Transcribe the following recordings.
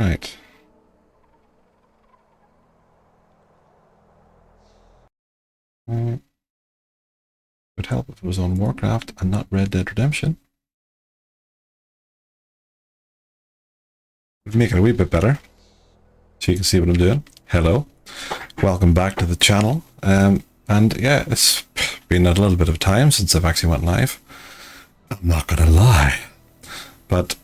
Right. Would help if it was on Warcraft and not Red Dead Redemption. Would make it a wee bit better, so you can see what I'm doing. Hello, welcome back to the channel. And yeah, it's been a little bit of time since I've actually went live. I'm not gonna lie, but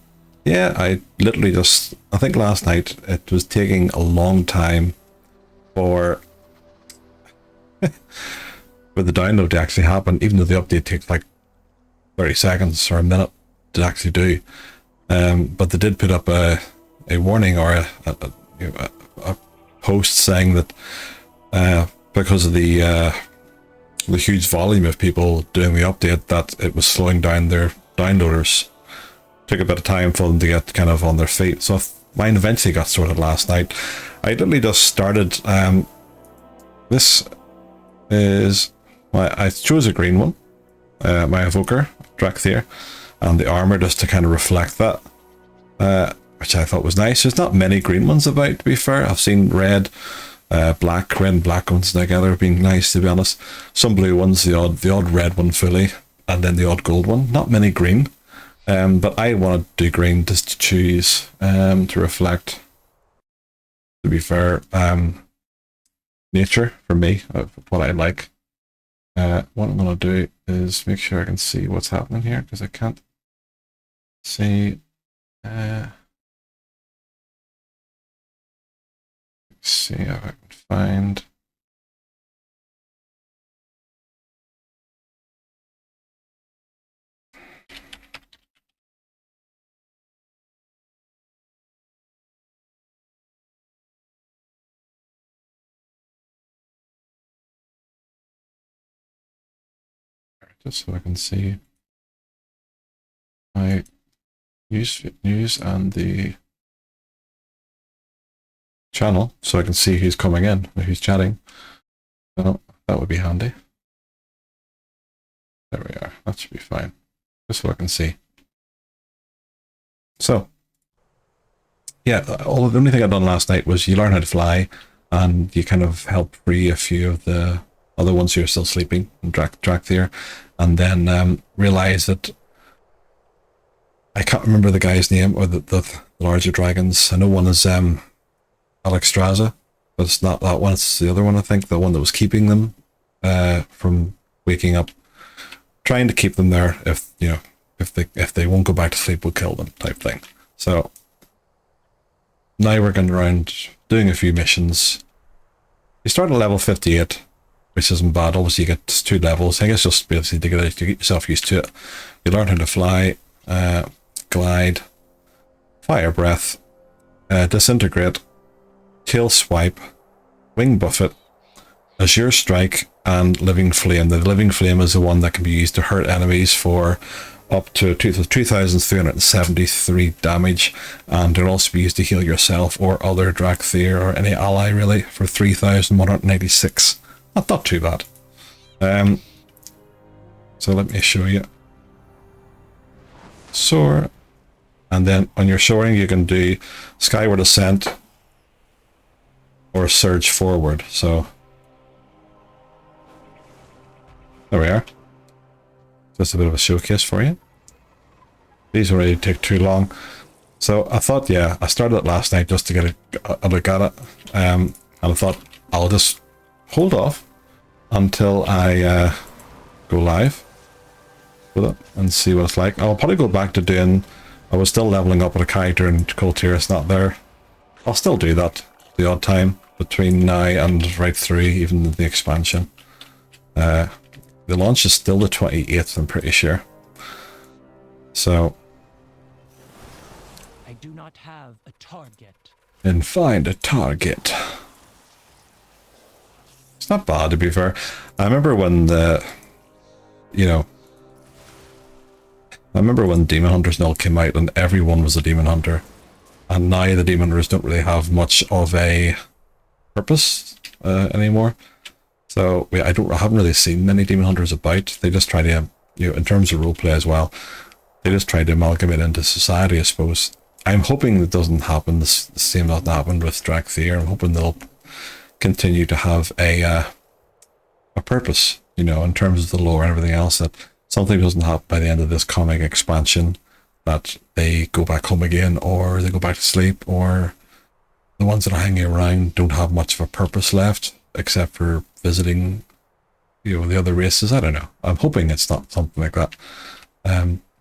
yeah, I literally just, I think last night it was taking a long time for for the download to actually happen, even though the update takes like 30 seconds or a minute to actually do. But they did put up a warning or a post saying that because of the huge volume of people doing the update, that it was slowing down their downloaders. Took a bit of time for them to get kind of on their feet. So mine eventually got sorted last night. I literally just started. This is I chose a green one, my evoker Drakthyr, and the armor just to kind of reflect that, which I thought was nice. There's not many green ones about, to be fair. I've seen red, black, red and black ones together being nice, to be honest. Some blue ones, the odd red one fully, and then the odd gold one. Not many green. But I wanted to do green just to choose to reflect, to be fair, nature for me, what I like. What I'm going to do is make sure I can see what's happening here, because I can't see. See if I can find. Just so I can see my news and the channel, so I can see who's coming in, or who's chatting. So that would be handy. There we are. That should be fine. Just so I can see. So yeah, the only thing I'd done last night was you learn how to fly, and you kind of help free a few of the other ones who are still sleeping, and Drakthyr, and then realize that I can't remember the guy's name, or the larger dragons. I know one is Alexstrasza, but it's not that one, it's the other one, I think, the one that was keeping them from waking up. Trying to keep them there, if you know, if they won't go back to sleep, we'll kill them, type thing. So now we're going around doing a few missions. You start at level 58, which isn't bad. Obviously you get 2 levels. I guess just basically to get yourself used to it. You learn how to fly, glide, fire breath, disintegrate, tail swipe, wing buffet, azure strike, and living flame. The living flame is the one that can be used to hurt enemies for up to 2,373 damage, and it'll also be used to heal yourself or other Drakthyr or any ally really for 3,186. Not too bad. So let me show you. Soar, and then on your soaring you can do skyward ascent or surge forward. So there we are. Just a bit of a showcase for you. These already take too long. So I thought, yeah, I started it last night just to get a look at it. And I thought I'll just hold off until I go live with it and see what it's like. I'll probably go back to doing, I was still leveling up with a character and Coltyr's not there. I'll still do that the odd time between now and right through even the expansion. The launch is still the 28th, I'm pretty sure. So I do not have a target. And find a target. It's not bad, to be fair. I remember when I remember when Demon Hunters and all came out and everyone was a Demon Hunter. And now the Demon Hunters don't really have much of a purpose anymore. So I haven't really seen many Demon Hunters about. They just try to, in terms of roleplay as well, they just try to amalgamate into society, I suppose. I'm hoping it doesn't happen. The same doesn't happen with Dracthyr. I'm hoping they'll continue to have a purpose, you know, in terms of the lore and everything else. That something doesn't happen by the end of this comic expansion, that they go back home again, or they go back to sleep, or the ones that are hanging around don't have much of a purpose left except for visiting, you know, the other races. I don't know. I'm hoping it's not something like that.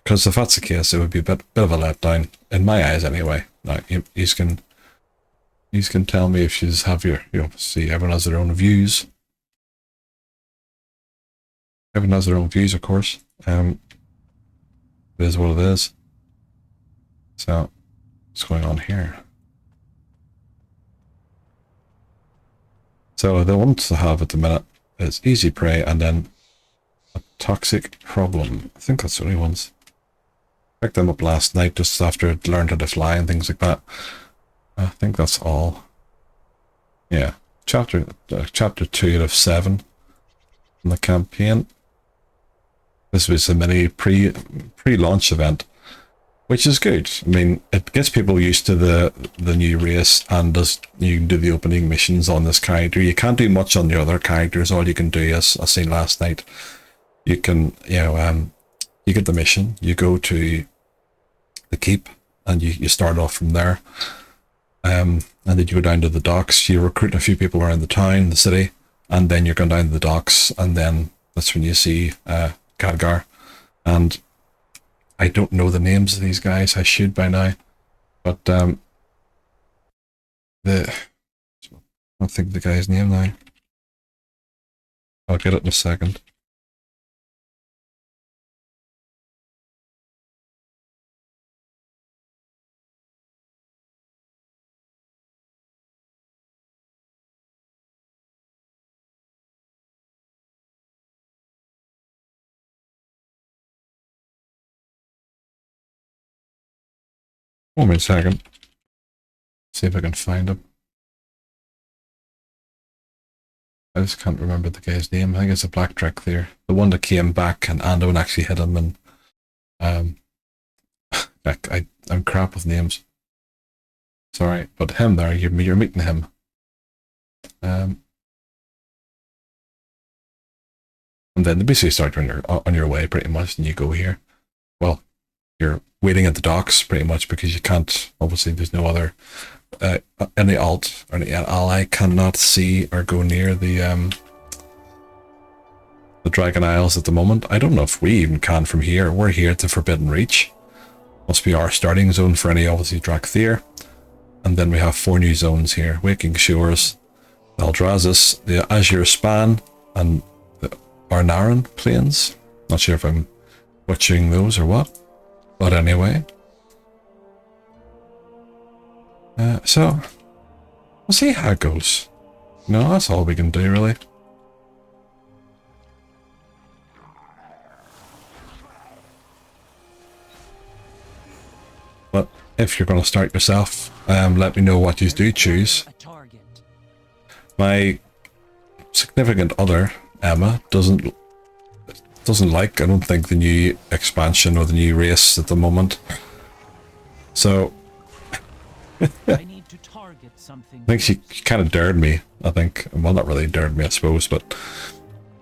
Because if that's the case, it would be a bit of a letdown in my eyes, anyway. Now, you can tell me if she's have your, you know, see, everyone has their own views. Everyone has their own views, of course. It is what it is. So, what's going on here? So the ones to have at the minute is Easy Prey and then a Toxic Problem. I think that's the only ones. Picked them up last night just after I'd learned how to fly and things like that. I think that's all. Yeah, chapter 2 out of 7 in the campaign. This was a mini pre-launch event, which is good. I mean, it gets people used to the new race, and you can do the opening missions on this character. You can't do much on the other characters. All you can do, as I seen last night, you can, you know, you get the mission, you go to the keep, and you start off from there. And then you go down to the docks, you recruit a few people around the town, the city, and then you're going down to the docks, and then that's when you see Khadgar. And I don't know the names of these guys. I should by now. But I don't think the guy's name now. I'll get it in a second. One minute, second. See if I can find him. I just can't remember the guy's name. I think it's a Black Dracthyr. The one that came back and Anduin actually hit him, and I'm crap with names. Sorry, but him there, you're meeting him. And then they basically start on your way pretty much, and you go here. Well, you're waiting at the docks pretty much because you can't, obviously there's no other any alt or any ally cannot see or go near the Dragon Isles at the moment. I don't know if we even can from here. We're here at the Forbidden Reach. Must be our starting zone for any, obviously, Dracthyr. And then we have 4 new zones here: Waking Shores, Eldrazi, the Azure Span, and the Barnaran Plains. Not sure if I'm butchering those or what. But anyway, so we'll see how it goes. No, that's all we can do, really. But if you're going to start yourself, let me know what you do choose. My significant other, Emma, doesn't like, I don't think, the new expansion or the new race at the moment. So I need to target something. I think she kind of dared me, I think. Well, not really dared me, I suppose, but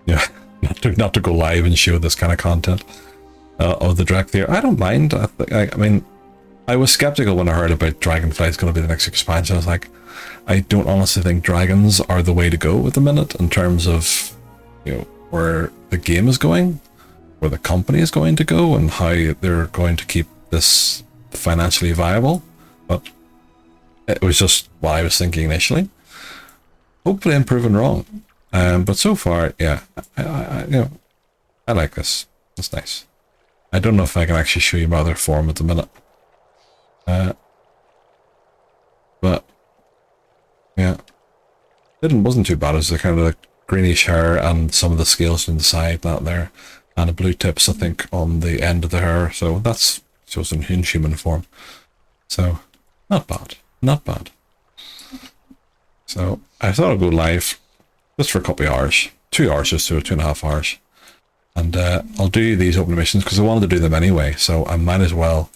yeah, not to go live and show this kind of content of the Dracthyr. I don't mind. I mean, I was skeptical when I heard about Dragonflight's going to be the next expansion. I was like, I don't honestly think dragons are the way to go at the minute in terms of, you know, where the game is going, where the company is going to go, and how they're going to keep this financially viable. But it was just what I was thinking initially. Hopefully I'm proven wrong. But so far, yeah, I you know, I like this. It's nice. I don't know if I can actually show you my other form at the minute. But yeah, wasn't too bad. It was the kind of like greenish hair and some of the scales on the side, that there, and the blue tips, I think, on the end of the hair. So that's just in human form. So not bad, not bad. So I thought I'd go live just for a couple of hours, 2 hours, just to 2.5 hours, and I'll do these open missions because I wanted to do them anyway. So I might as well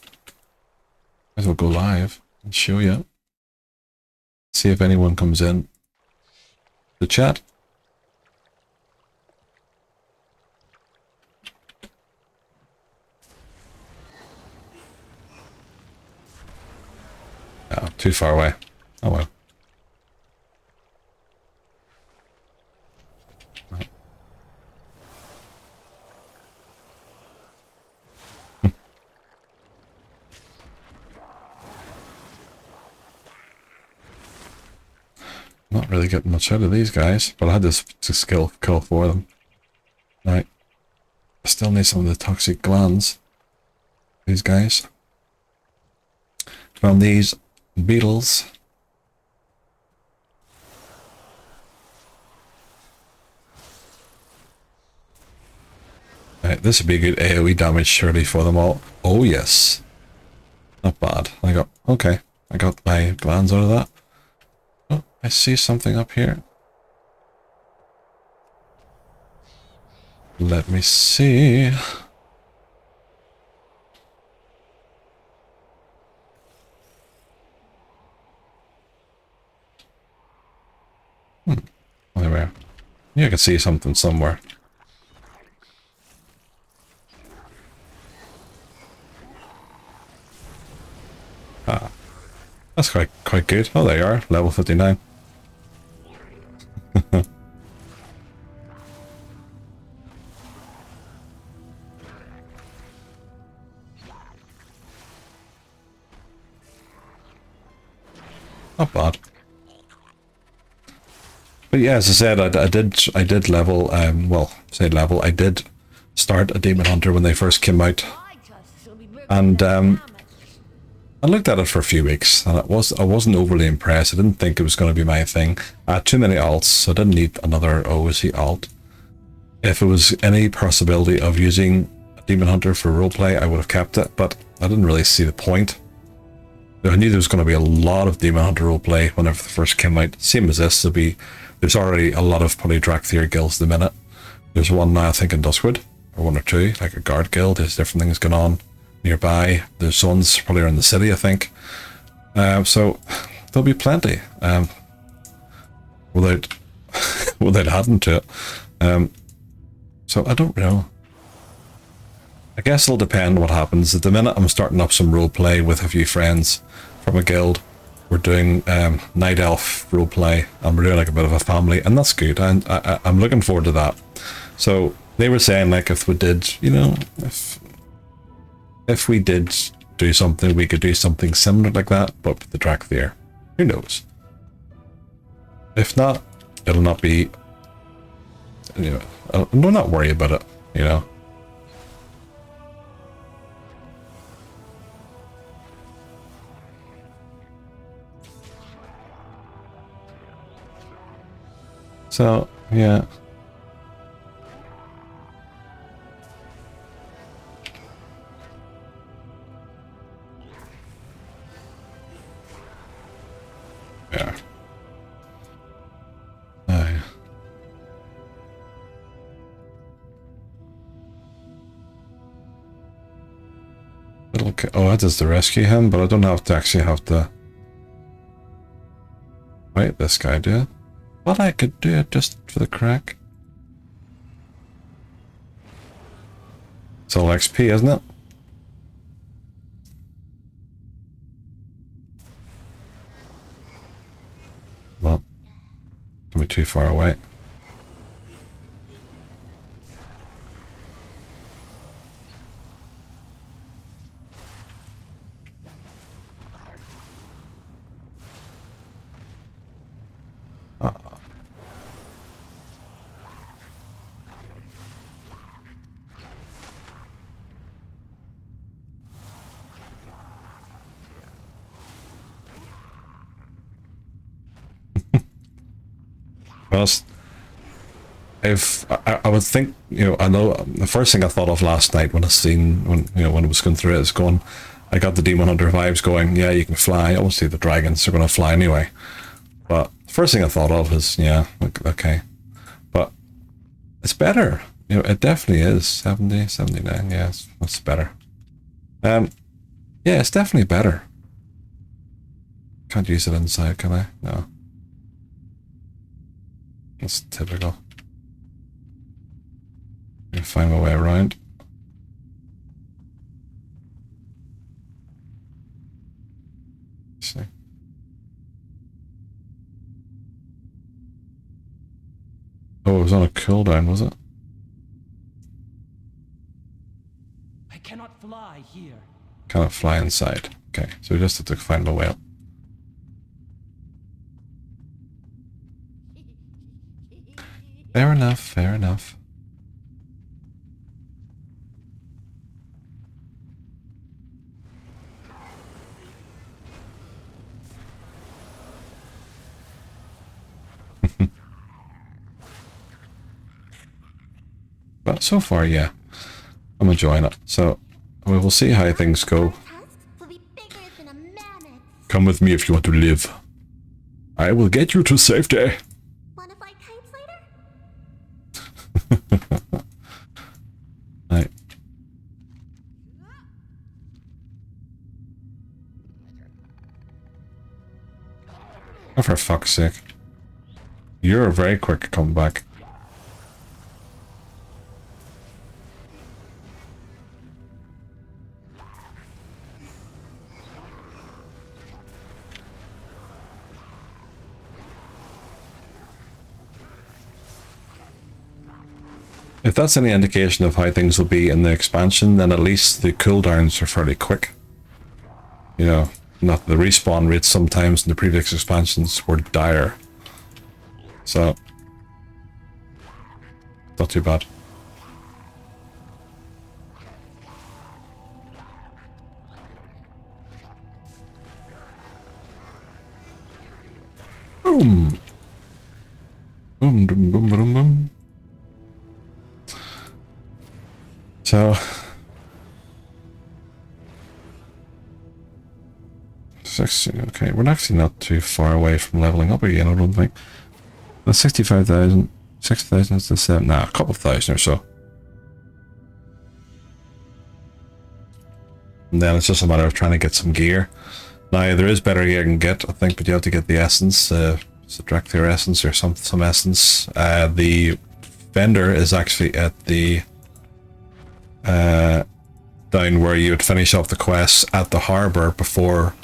Might as well go live and show you. See if anyone comes in the chat. Oh, too far away. Oh well. Not really getting much out of these guys, but I had this skill kill for them. Right. I still need some of the toxic glands. These guys. From these beetles. Right, this would be a good AoE damage surely for them all. Oh yes. Not bad. I got my glands out of that. Oh, I see something up here. Let me see. Anywhere. Yeah, I can see something somewhere. Ah, that's quite good. Oh, there you are, level 59. Not bad. But yeah, as I said, I did level, well, say level, I did start a Demon Hunter when they first came out. And I looked at it for a few weeks, and I wasn't overly impressed. I didn't think it was going to be my thing. I had too many alts, so I didn't need another OSC alt. If it was any possibility of using a Demon Hunter for roleplay, I would have kept it, but I didn't really see the point. I knew there was going to be a lot of Demon Hunter roleplay whenever the first came out. Same as this, there's already a lot of probably Drakthir guilds at the minute. There's one now, I think, in Duskwood, or one or two, like a guard guild. There's different things going on nearby. There's ones probably around the city, I think. So there'll be plenty. Without adding to it. So I don't know. I guess it'll depend what happens. At the minute, I'm starting up some roleplay with a few friends from a guild. We're doing Night Elf roleplay, and we're doing like a bit of a family, and that's good. And I'm looking forward to that. So they were saying, like, if we did, you know, if we did do something, we could do something similar like that, but with the Drakthir. Who knows? If not, it'll not be, you know, I'll not worry about it, you know. So, yeah. Yeah. Aye. Okay. Oh, that is to rescue him, but I don't have to fight this guy, do I? But I could do it just for the crack. It's all XP, isn't it? Well, can be too far away. I would think, you know, I know the first thing I thought of last night when I was going through it is going, I got the Demon Hunter vibes going, yeah, you can fly. Obviously the dragons are going to fly anyway. But the first thing I thought of is, yeah, okay. But it's better. You know, it definitely is. 70, 79, yeah, it's better. Yeah, it's definitely better. Can't use it inside, can I? No. That's typical. I'm gonna find my way around. Let's see. Oh, it was on a cooldown, was it? I cannot fly here. Cannot fly inside. Okay, so we just have to find my way up. Fair enough, fair enough. But so far, yeah, I'm enjoying it. So we will see how things go. Come with me if you want to live. I will get you to safety. Wanna fly kites later? Right. Oh, for fuck's sake. You're very quick to come back. If that's any indication of how things will be in the expansion, then at least the cooldowns are fairly quick. You know, not the respawn rates sometimes in the previous expansions were dire. So, not too bad. Boom! Boom, boom, boom, boom, boom. So, okay, we're actually not too far away from leveling up again, I don't think. The 65,000, 60,000 is the 7, nah, a couple of thousand or so. And then it's just a matter of trying to get some gear. Now, there is better gear you can get, I think, but you have to get the essence, subtract their essence or some essence. The vendor is actually at the down where you would finish off the quests at the harbour before,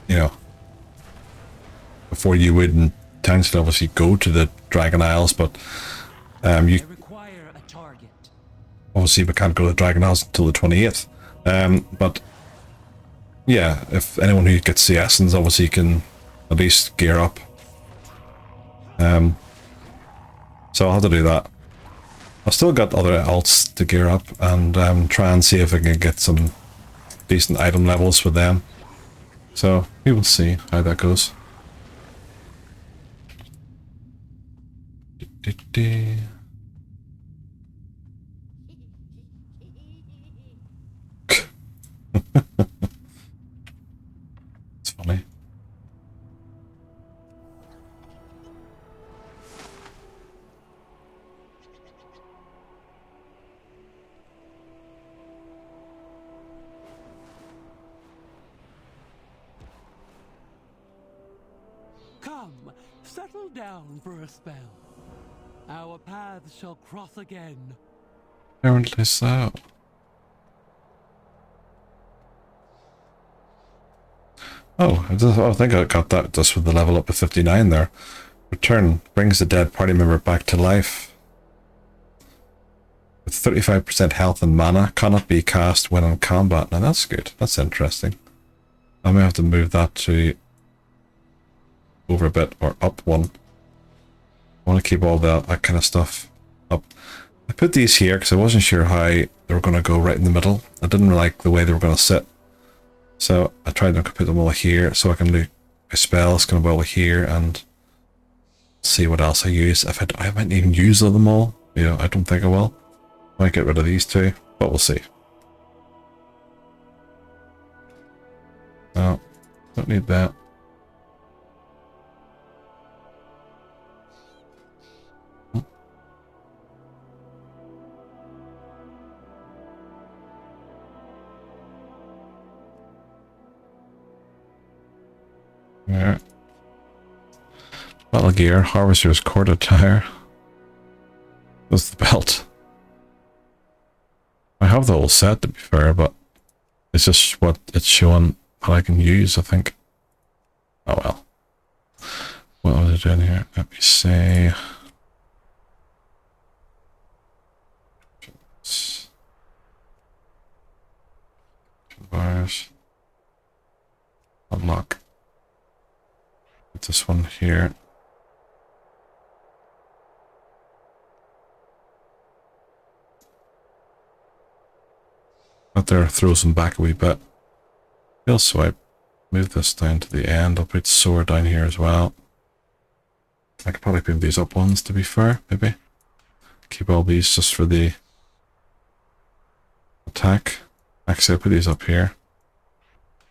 you know, before you would intentionally obviously go to the Dragon Isles, but you Require a target. obviously we can't go to the Dragon Isles until the 28th. But yeah, if anyone who gets the essence obviously can at least gear up. So I'll have to do that. I've still got other alts to gear up and try and see if I can get some decent item levels with them. So we will see how that goes. It's funny. Come, settle down for a spell. Our paths shall cross again. Apparently so. Oh, I think I got that just with the level up to 59 there. Return brings the dead party member back to life. With 35% health and mana, cannot be cast when in combat. Now that's good. That's interesting. I may have to move that to over a bit or up one. I want to keep all that kind of stuff up. I put these here because I wasn't sure how they were going to go right in the middle. I didn't like the way they were going to sit. So I tried to put them all here so I can do a spell. It's going to go here and see what else I use. If I might even use them all. You know, I don't think I will. Might get rid of these two, but we'll see. No, don't need that. Yeah. Battle gear, harvester's cord attire. That's the belt. I have the whole set to be fair, but it's just what it's showing what I can use, I think. Oh well. What was I doing here? Let me say. Bars. Unlock. Put this one here. Out there, throws them back a wee bit. Skill swipe. Move this down to the end. I'll put sword down here as well. I could probably move these up ones to be fair, maybe. Keep all these just for the attack. Actually, I'll put these up here.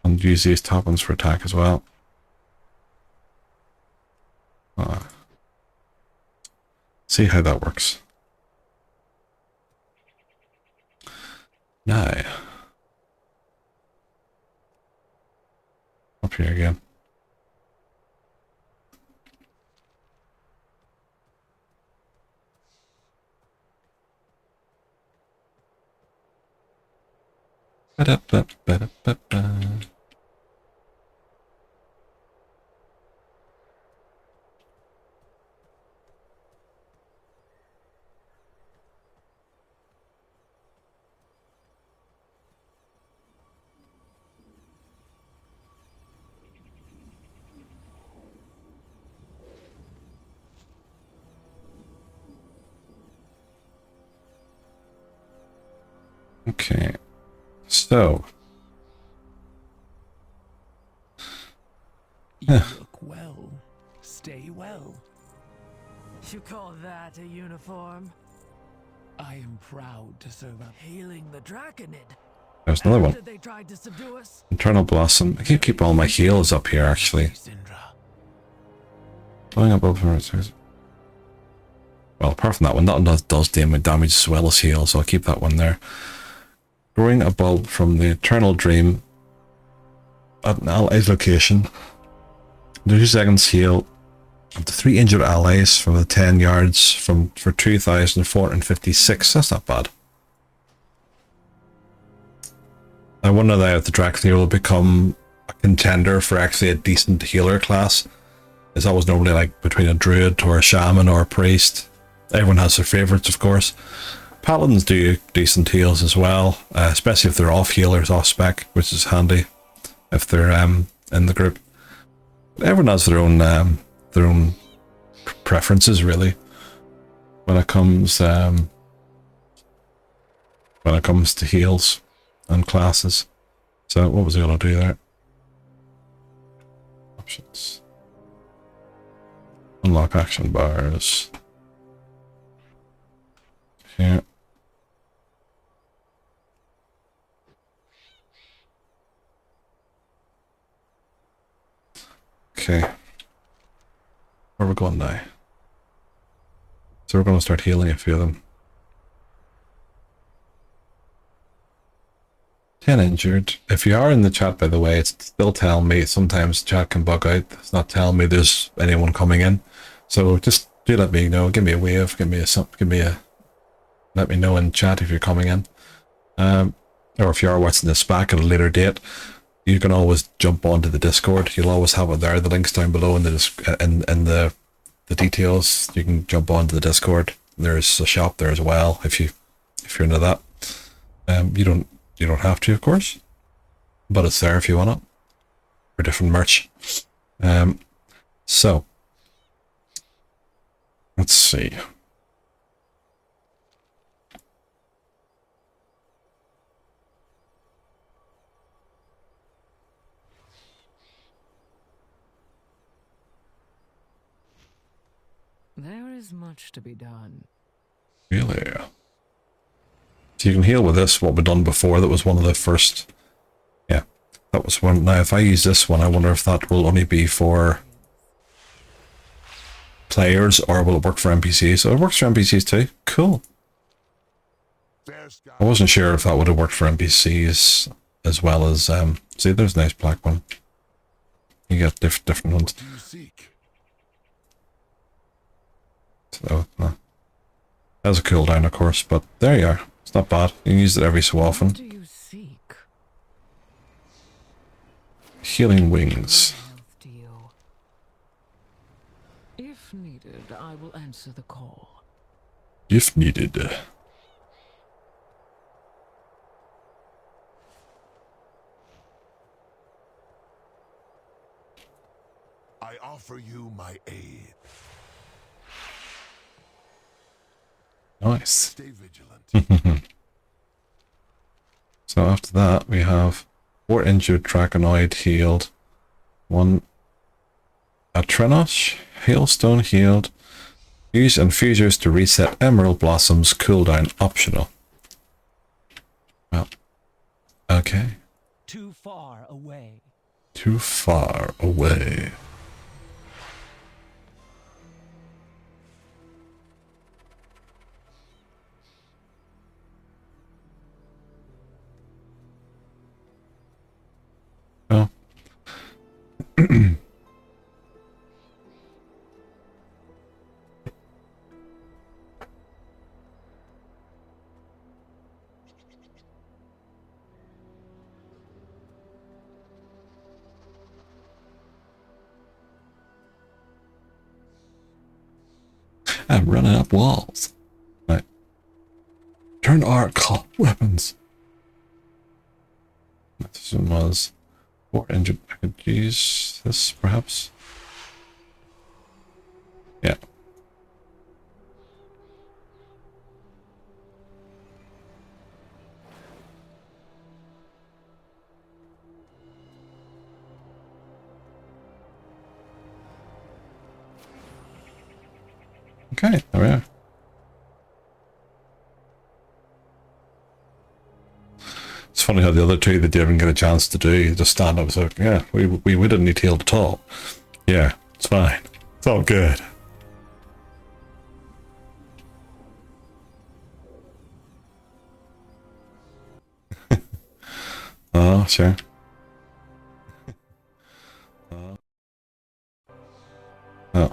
And use these top ones for attack as well. See how that works. Now. Up here again. Ba-da-ba-ba-da-ba-ba. Okay, so You look well. Stay well. You call that a uniform? I am proud to serve up. Hailing the Draconid. there's another one. After they tried to subdue us? Internal Blossom. I can keep all my heals up here actually. Syndra. Going above from it. Well, apart from that one, that one does damage as well as heal, so I'll keep that one there. Growing a bulb from the Eternal Dream at an ally's location. 2 seconds heal up to 3 injured allies from the 10 yards for 2,456. That's not bad. I wonder now if the Dracthyr will become a contender for actually a decent healer class. It's always normally like between a druid or a shaman or a priest. Everyone has their favourites, of course. Paladins do decent heals as well, especially if they're off healers, off spec, which is handy if they're in the group. Everyone has their own preferences really when it comes to heals and classes. So what was I gonna do there? Options. Unlock action bars. Here. Okay. Where are we going now? So we're going to start healing a few of them. 10 injured. If you are in the chat, by the way, it's still telling me sometimes chat can bug out. It's not telling me there's anyone coming in. So just do let me know. Give me a wave. Let me know in chat if you're coming in. Or if you are watching this back at a later date, you can always jump onto the Discord. You'll always have it there. The link's down below in the details. You can jump onto the Discord. There's a shop there as well if you're into that. You don't have to, of course, but it's there if you want it for different merch. So let's see. There is much to be done. Really? So you can heal with this, what we've done before. That was one of the first. Yeah, that was one. Now, if I use this one, I wonder if that will only be for players or will it work for NPCs? So it works for NPCs too. Cool. I wasn't sure if that would have worked for NPCs as well as. See, there's a nice black one. You get different ones. Do you seek? So, that was a cooldown, of course, but there you are. It's not bad. You can use it every so often. What do you seek? Healing wings. Health to you. If needed, I will answer the call. If needed. I offer you my aid. Nice. Stay vigilant. So after that, we have 4 injured Dragonoid healed. 1 Atrenos, Hailstone healed. Use infusers to reset Emerald Blossoms cooldown optional. Well, okay. Too far away. Too far away. Oh. I'm running up walls. Right. Turn arc weapons. This one was 4 injured. I could use this perhaps. Yeah. Okay, there we are. It's funny how the other two that didn't get a chance to do, you just stand up and say, yeah, we didn't need healed at all. Yeah, it's fine. It's all good. Oh, sure. Oh.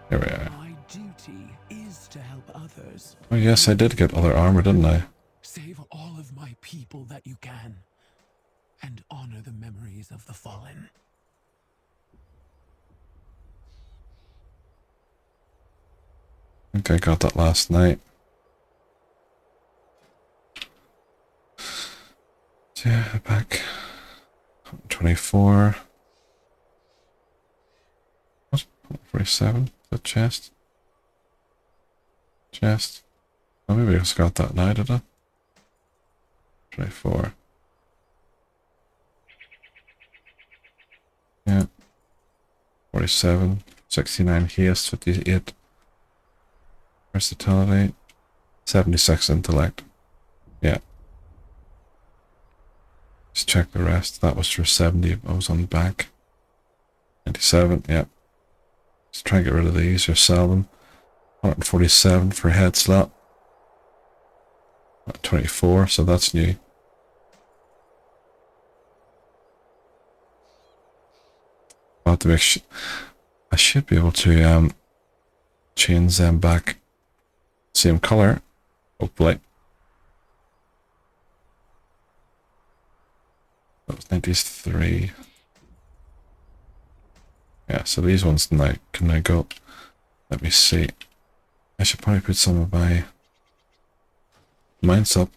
Here we are. My duty is to help others. Oh yes, I did get other armor, didn't I? Save all of my people that you can, and honor the memories of the fallen. I think I got that last night. Yeah, back. 24. What? 47? The chest? Chest? Oh, maybe I just got that now, did I? 24. Yeah. 47. 69 haste, 58 versatility, 76 intellect. Yeah. Just check the rest. That was for 70. I was on the back. 97. Yeah. Let's try and get rid of these or sell them. 147 for head slot. 24, so that's new. I'll have to make sure. I should be able to change them back. Same color, hopefully. That was 93. Yeah, so these ones now can now go. Let me see. I should probably put some of my mines up.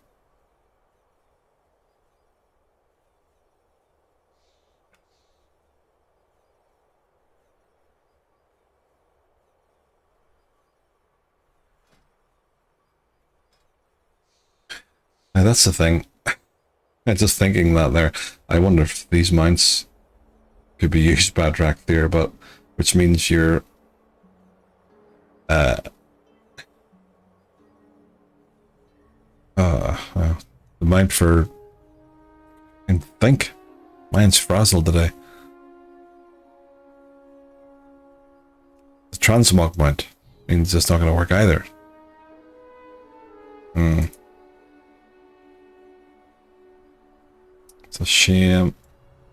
Now that's the thing. I'm just thinking that there. I wonder if these mounts could be used by Drakthir, but which means you're the mount for I think mine's frazzled today. The transmog mount means it's not going to work either. It's a shame.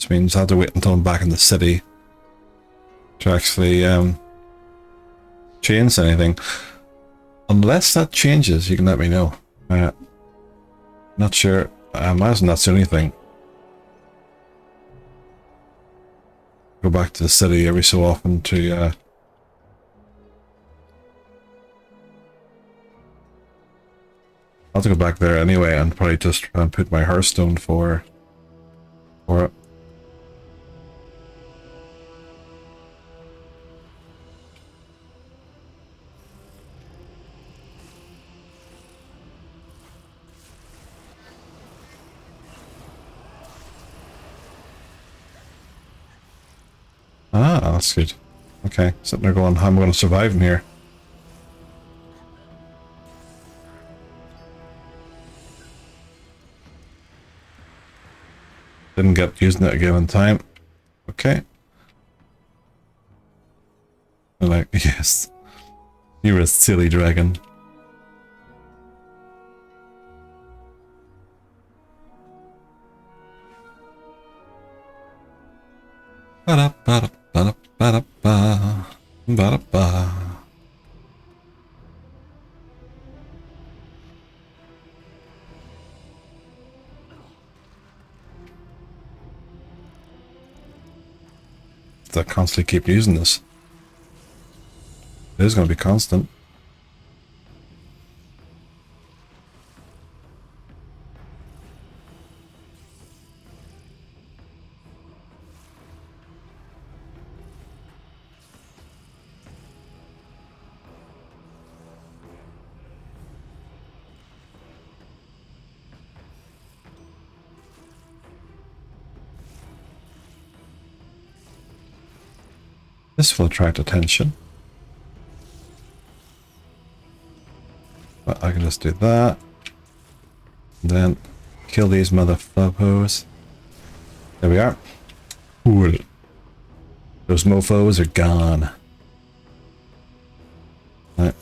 This means I have to wait until I'm back in the city to actually change anything. Unless that changes, you can let me know. Not sure. I imagine that's the only thing. Go back to the city every so often to I'll have to go back there anyway and probably just try and put my Hearthstone for it. Ah, that's good. Okay, sitting there going, how am I going to survive in here? Didn't get using it at a given time. Okay. I'm like, yes. You're a silly dragon. Ba-da-ba-da-ba-da-ba-da-ba. Ba-da-ba. I constantly keep using this. It is going to be constant. This will attract attention. But I can just do that. Then kill these motherfuckers. There we are. Cool. Those mofos are gone. Right.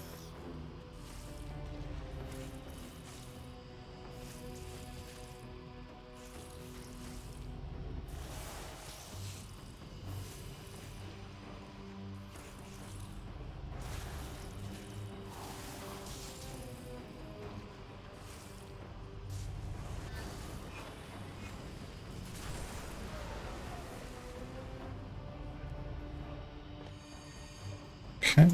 Okay.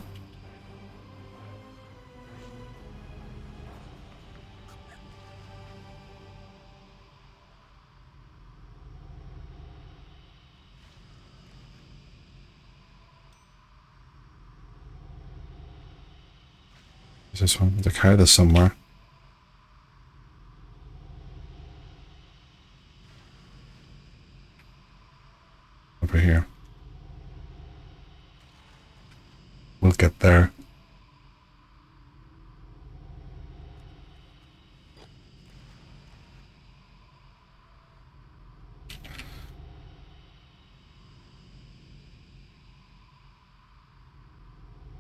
Is this one? To carry this somewhere. Over here. We'll get there.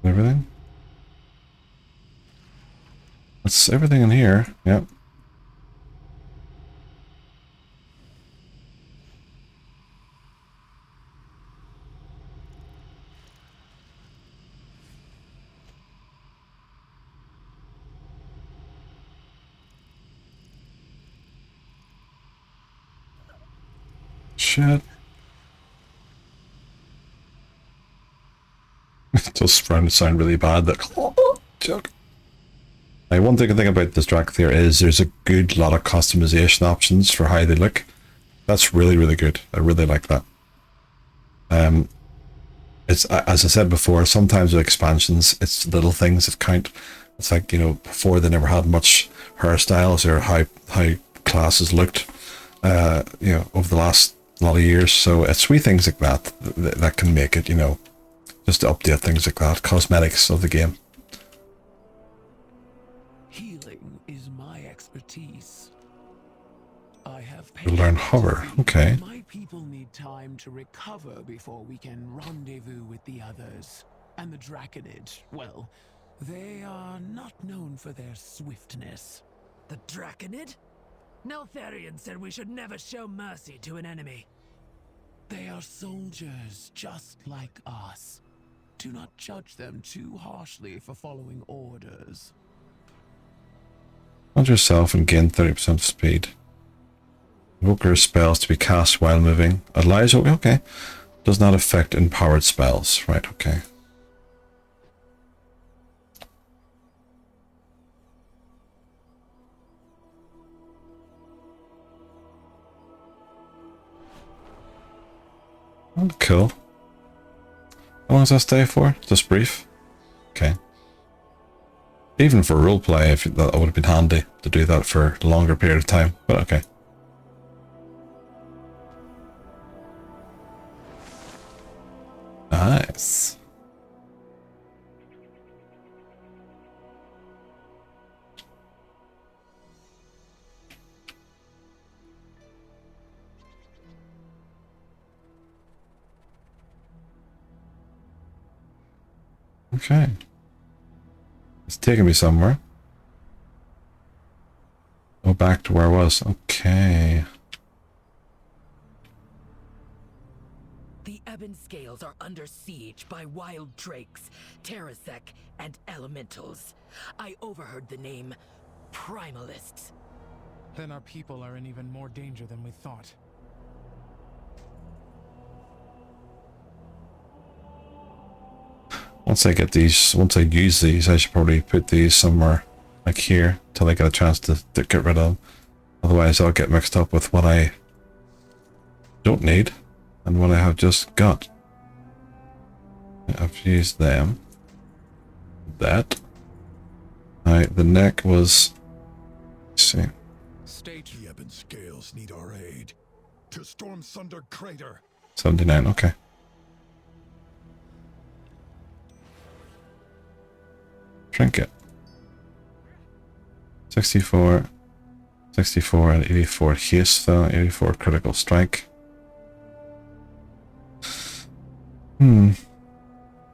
Everything? That's everything in here. Yep. Shit. It does sound really bad. That joke. Now, one thing I think about this Dracthyr is there's a good lot of customization options for how they look. That's really, really good. I really like that. It's, as I said before, sometimes with expansions, it's little things that count. It's like, you know, before they never had much hairstyles or how classes looked, you know, over the last lot of years. So it's wee things like that that can make it, you know, just to update things like that. Cosmetics of the game. Healing is my expertise. I have You learn hover. Okay. My people need time to recover before we can rendezvous with the others. And the Draconid, well, they are not known for their swiftness. The Draconid? Neltharion said we should never show mercy to an enemy. They are soldiers just like us. Do not judge them too harshly for following orders. Hold yourself and gain 30% speed. Invoker spells to be cast while moving. Allows, okay. Does not affect empowered spells. Right, okay. Oh, cool. How long does that stay for? Just brief? Okay. Even for roleplay, if that would have been handy to do that for a longer period of time, but okay. Nice. Okay. It's taking me somewhere. Go back to where I was. Okay. The Ebon Scales are under siege by wild drakes, Terrasec, and elementals. I overheard the name Primalists. Then our people are in even more danger than we thought. Once I get these, once I use these, I should probably put these somewhere like here till I get a chance to get rid of them. Otherwise I'll get mixed up with what I don't need and what I have just got. I've used them. That. Alright, the neck was... Let's see. The Ebon Scales need our aid. To storm Sunder Crater. 79, okay. Trinket. 64, 64 and 84 haste though, 84 critical strike.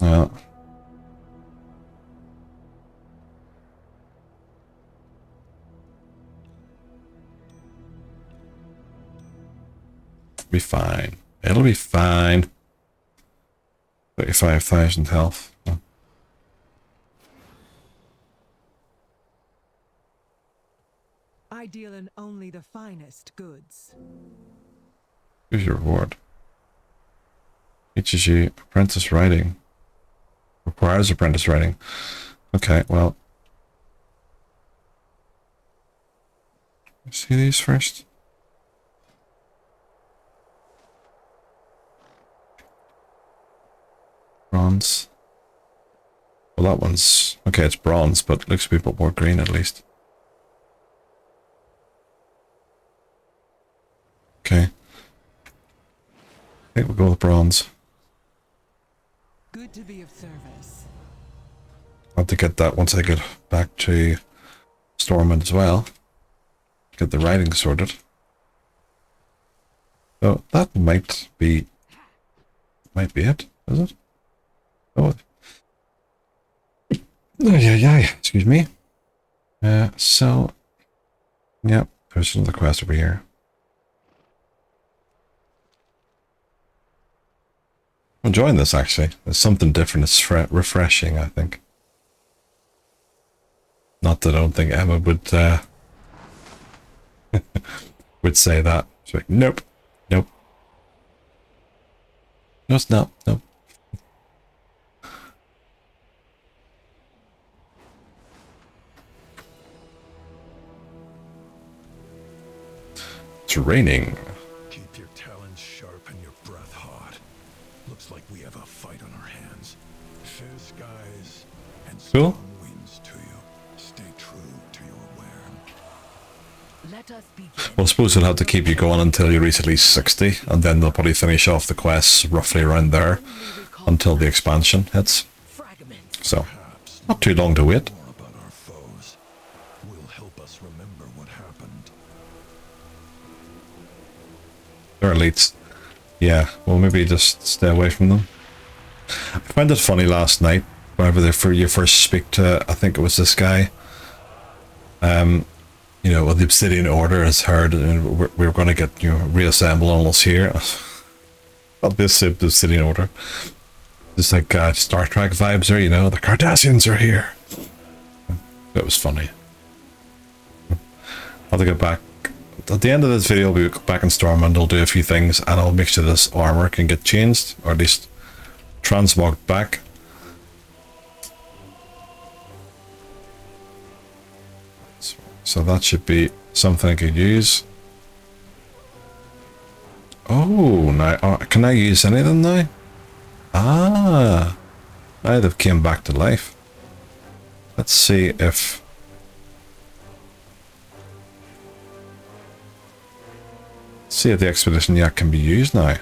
Well. Be fine. It'll be fine. 35,000 health. Oh. I deal in only the finest goods. Here's your reward. Teaches you apprentice writing. Requires apprentice writing. Okay, well. See these first? Bronze. Well, that one's... Okay, it's bronze, but looks to be a bit more green at least. Okay. I think we'll go with bronze. Good to be of service. I'll have to get that once I get back to Stormwind as well. Get the writing sorted. So that might be it, is it? Oh. Oh yeah, excuse me. So yep, there's another quest over here. I'm enjoying this actually. There's something different. It's refreshing, I think. Not that I don't think Emma would would say that. She's like, nope, nope. No, it's not. Nope. It's raining. Keep your talons sharp and your breath hot. Looks like we have a fight on our hands. Fair skies and Cool. strong winds to you. Stay true to your word. Let us begin. Well, I suppose they'll have to keep you going until you reach at least 60, and then they'll probably finish off the quests roughly around there until the expansion hits. Fragments. So, not too long to wait. More about our foes will help us remember what happened. They're elites. Yeah, well maybe just stay away from them. I found it funny last night, whenever you first speak to, I think it was this guy. You know, well, the Obsidian Order has heard, and we're going to get, you know, reassemble all us here. I'll be the city in order. It's like Star Trek vibes there, you know. The Cardassians are here. It was funny. I'll have to get back. At the end of this video, I'll be back in Stormwind. I'll do a few things, and I'll make sure this armor can get changed, or at least transmogged back. So that should be something I could use. Oh, now can I use any of them now? Ah, now they've came back to life. Let's see if... see if the Expedition Yak can be used now.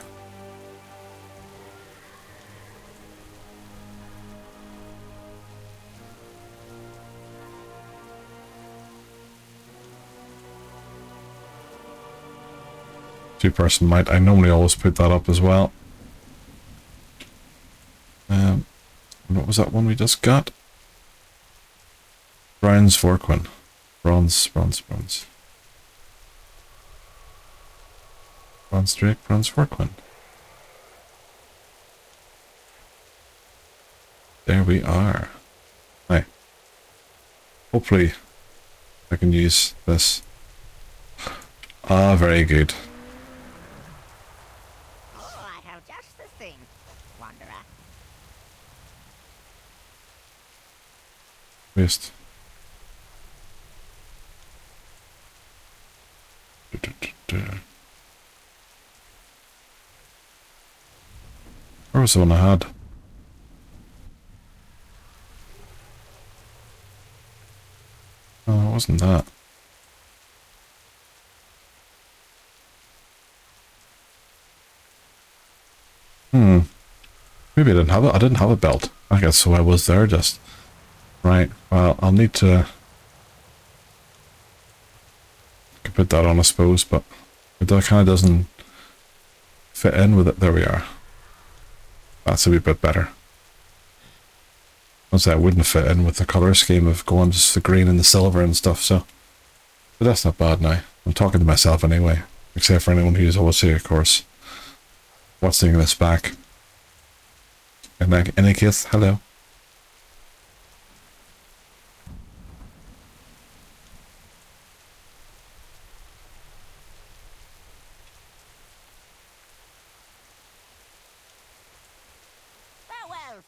Two-person might. I normally always put that up as well. What was that one we just got? Bronze Vorquin. Bronze. Bronze Drake, Bronze Vorquin. There we are. Hi. Hopefully I can use this. Ah, very good. Waste. Where was the one I had? Oh, it wasn't that. Maybe I didn't have it. I didn't have a belt. I guess so I was there just. Right, well, I'll need to... I could put that on, I suppose, but that kind of doesn't fit in with it. There we are. That's a wee bit better. I'd say it wouldn't fit in with the colour scheme of going just the green and the silver and stuff, so... But that's not bad now. I'm talking to myself anyway, except for anyone who's obviously, of course, watching this back. In any case, hello.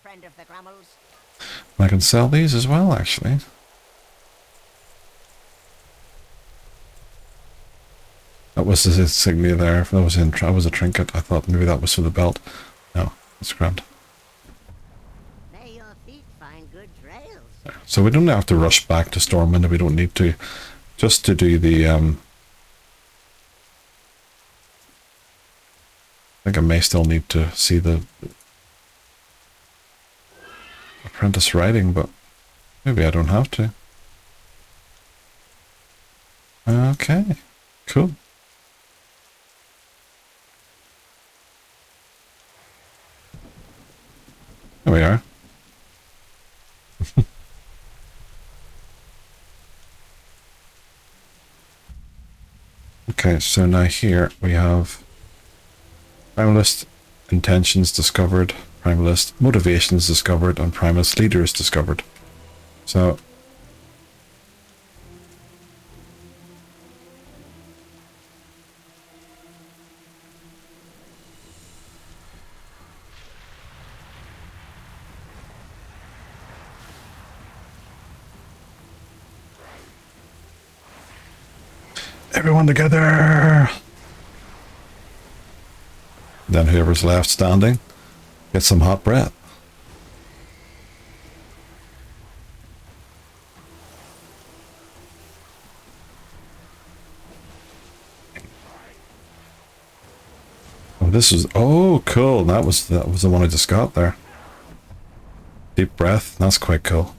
Friend of the Grummels. I can sell these as well, actually. That was the insignia there. That was a trinket. I thought maybe that was for the belt. No, it's grand. May your feet find good trails. So we don't have to rush back to Stormwind if we don't need to. Just to do the I think I may still need to see the apprentice writing, but maybe I don't have to. Okay, cool. There we are. Okay, so now here we have Primalist intentions discovered, Primalist motivations discovered, and Primalist leaders discovered. So everyone together! Then whoever's left standing gets some hot breath. Oh, this is... oh, cool. That was the one I just got there. Deep breath. That's quite cool.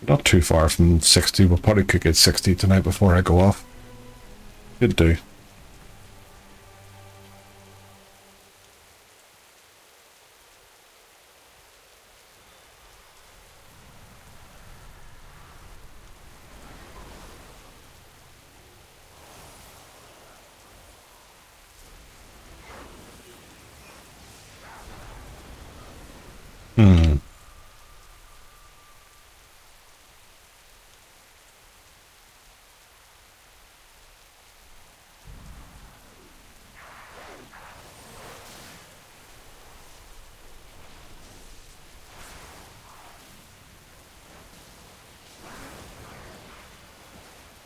not too far from 60. We'll probably cook at 60 tonight before I go off. Should do.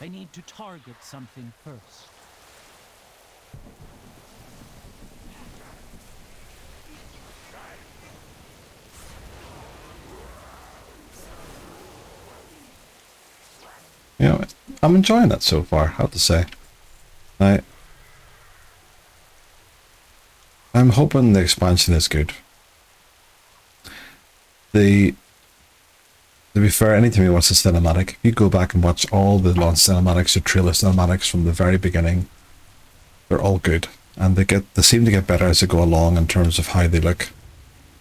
I need to target something first. You know, I'm enjoying that so far, I have to say. I'm hoping the expansion is good. To be fair, anytime you watch the cinematic, if you go back and watch all the launch cinematics or trailer cinematics from the very beginning, they're all good. And they seem to get better as they go along in terms of how they look.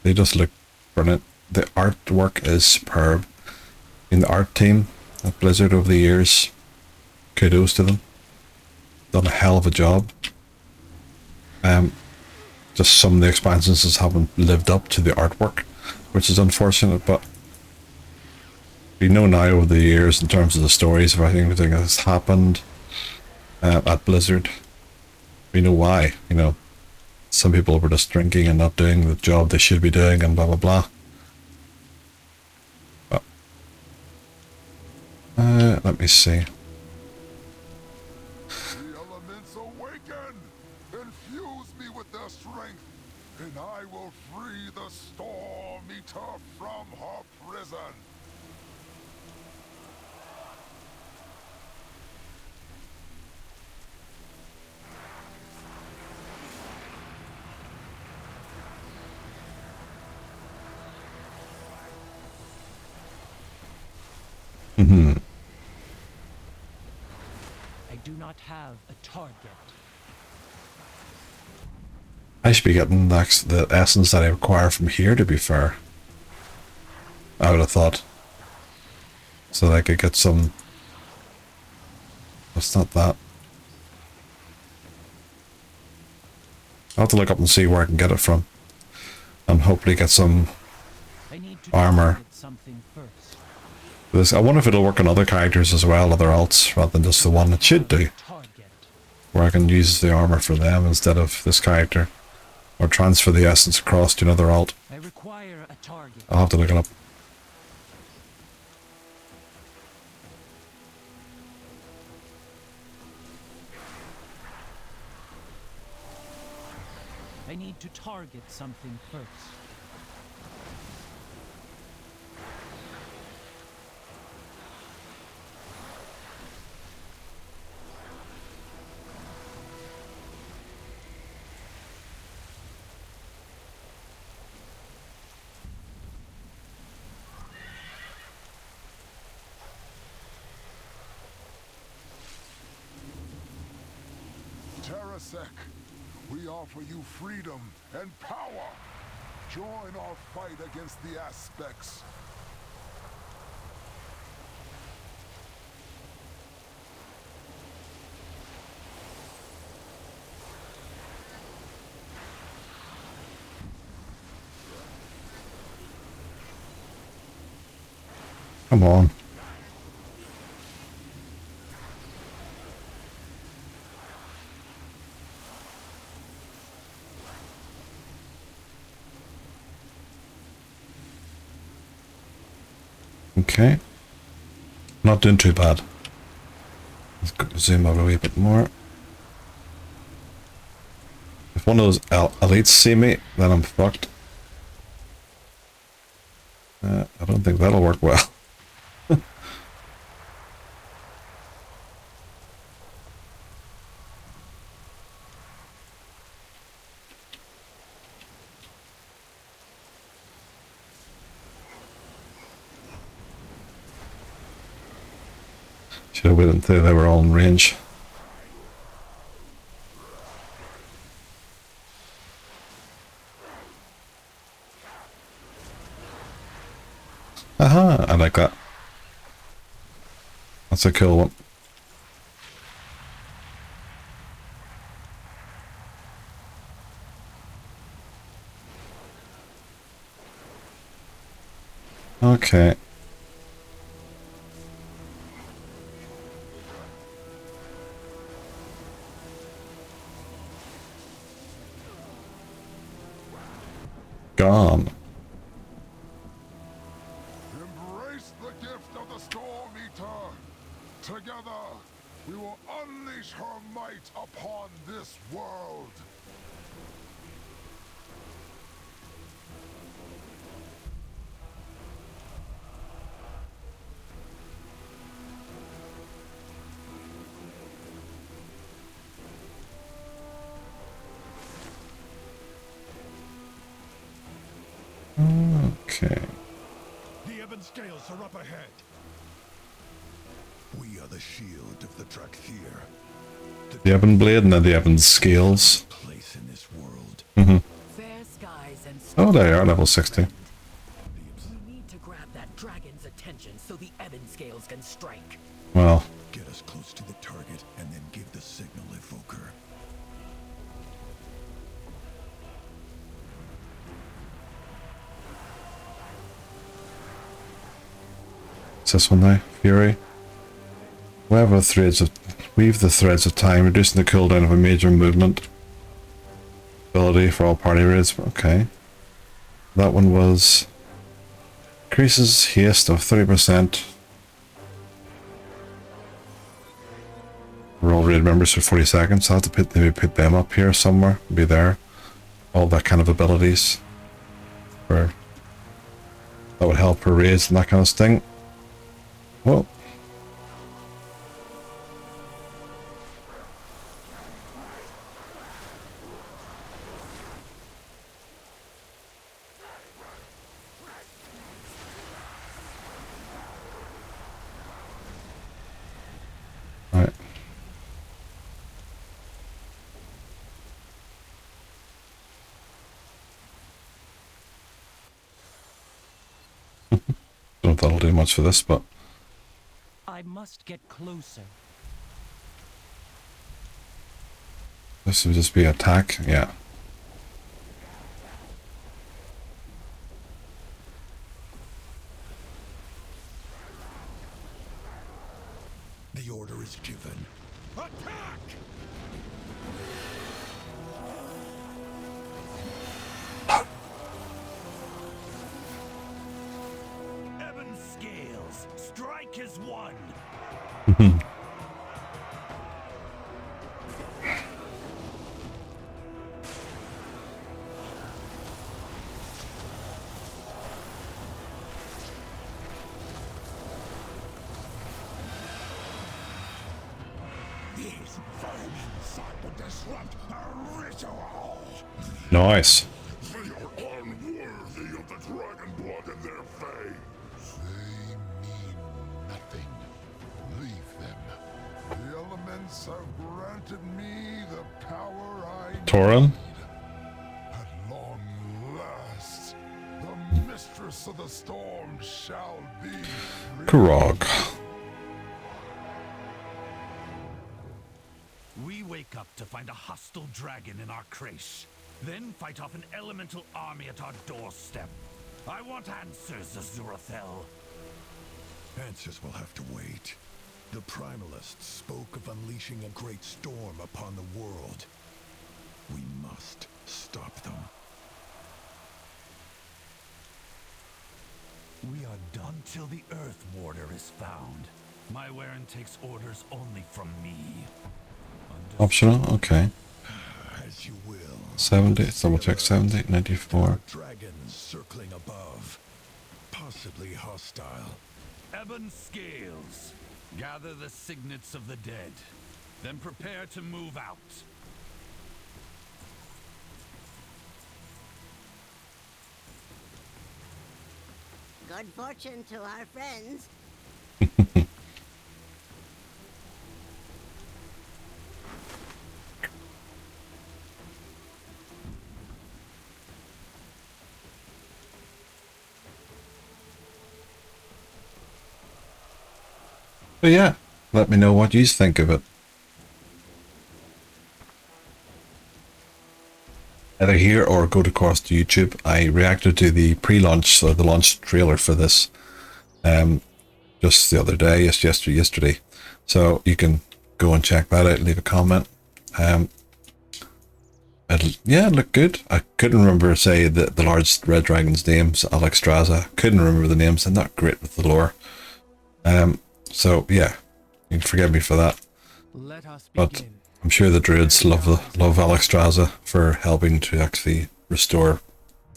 They just look brilliant. The artwork is superb. In the art team at Blizzard over the years, kudos to them. Done a hell of a job. Just some of the expansions just haven't lived up to the artwork, which is unfortunate, but we know now over the years in terms of the stories of everything that's happened at Blizzard. We know why, you know. Some people were just drinking and not doing the job they should be doing and blah blah blah. But, let me see. The elements awaken! Infuse me with their strength, and I will free the Storm Eater from her prison! I do not have a target. I should be getting the essence that I require from here, to be fair. I would have thought. So that I could get some... It's not that. I'll have to look up and see where I can get it from. And hopefully get some armor. Something first. I wonder if it'll work on other characters as well, other alts, rather than just the one. It should do. Where I can use the armor for them instead of this character. Or transfer the essence across to another alt. I require a target. I'll have to look it up. I need to target something first. Terrasek, we offer you freedom and power. Join our fight against the aspects. Come on. Okay. Not doing too bad. Let's go zoom out a wee bit more. If one of those elites see me, then I'm fucked. I don't think that'll work well. Should have waited until they were all in range. Aha! I like that. That's a cool one. Okay. Gone. Embrace the gift of the Storm Eater. Together, we will unleash her might upon this world. Okay. The Ebon Scales are up ahead. We are the shield of the Drakthir. The Ebon Blade and then the Ebon Scales. Place in this world. Fair skies and Oh, they are level 60. we need to grab that dragon's attention so the Ebon Scales can strike. Well, Get us close to the target and then give the signal, Evoker. it's this one now. Fury. Weave the threads of time, reducing the cooldown of a major movement. Ability for all party raids. Okay. That one was increases haste of 30%. For all raid members for 40 seconds. I'll have to maybe put them up here somewhere. Be there. All that kind of abilities. That would help her raids and that kind of thing. Well. Right. Don't know if that'll do much for this, but I must get closer. this would just be attack, yeah. The order is given. Attack! Ebon Scales, strike as one. These vermins will disrupt our ritual. Nice. They are unworthy of the dragon blood in their veins. They mean nothing. Leave them. The elements have granted me the power I need. Torin? At long last, the mistress of the storm shall be free. Karog. We wake up to find a hostile dragon in our creche. Then fight off an elemental army at our doorstep. I want answers, Azurathel. Answers will have to wait. The Primalists spoke of unleashing a great storm upon the world. We must stop them. We are done till the Earth Warder is found. My Warren takes orders only from me. Optional? Okay. As you will. 70, double check 70, 94. Dragons circling above. Possibly hostile. Ebon Scales, gather the signets of the dead. Then prepare to move out. Good fortune to our friends. But yeah, let me know what you think of it. Either here or go to across to YouTube. I reacted to the pre-launch or the launch trailer for this just the other day, yesterday. So you can go and check that out, leave a comment. Yeah, it looked good. I couldn't remember, say, the large red dragon's names, Alexstrasza. Couldn't remember the names. I'm not great with the lore. So yeah, you can forgive me for that. Let us But begin. I'm sure the druids love Alexstrasza for helping to actually restore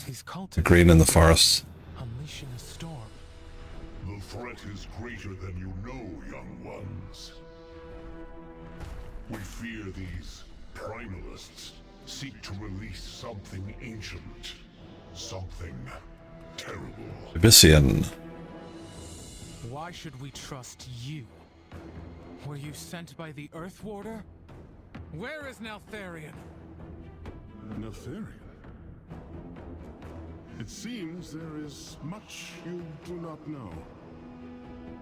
These cultists the green in the forests. unleashing a storm. The threat is greater than you know, young ones. We fear these primalists seek to release something ancient, something terrible. Abyssian. Why should we trust you? Were you sent by the Earth Warder? Where is Neltharion? Neltharion? It seems there is much you do not know.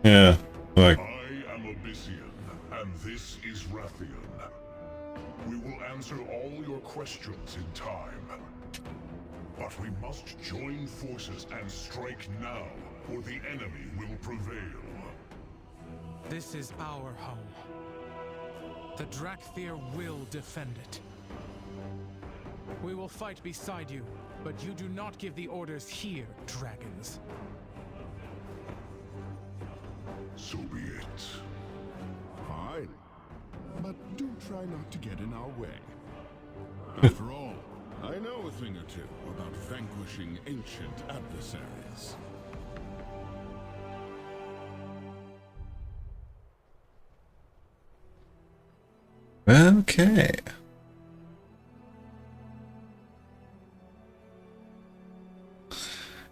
Yeah, like, I am Abyssian, and this is Rathian. We will answer all your questions in time. But we must join forces and strike now, or the enemy will prevail. This is our home. The Drakthir will defend it. We will fight beside you, but you do not give the orders here, dragons. So be it. Fine. But do try not to get in our way. After all, I know a thing or two about vanquishing ancient adversaries. okay.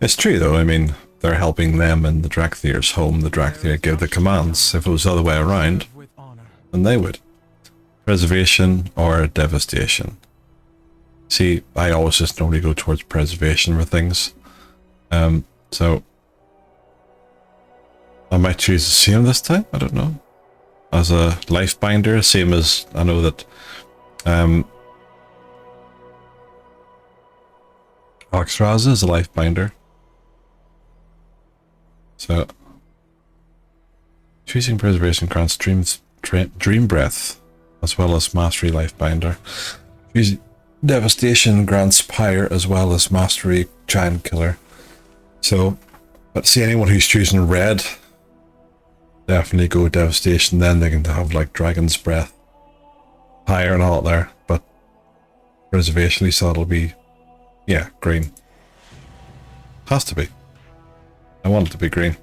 It's true though, I mean, they're helping them in the Drakthir's home. The Drakthir give the commands. If it was the other way around, With honor. then they would. Preservation or devastation. See, I always just normally go towards preservation for things. So I might choose the same this time, I don't know. As a life binder, same as I know that Alexstrasza is a life binder. So choosing preservation grants dream breath as well as mastery life binder. Choosing devastation grants pyre as well as mastery giant killer. So, but see, anyone who's choosing red, definitely go devastation. Then they can have like dragon's breath, pyre and all there. But preservation, so it'll be, yeah, green. Has to be. I want it to be green.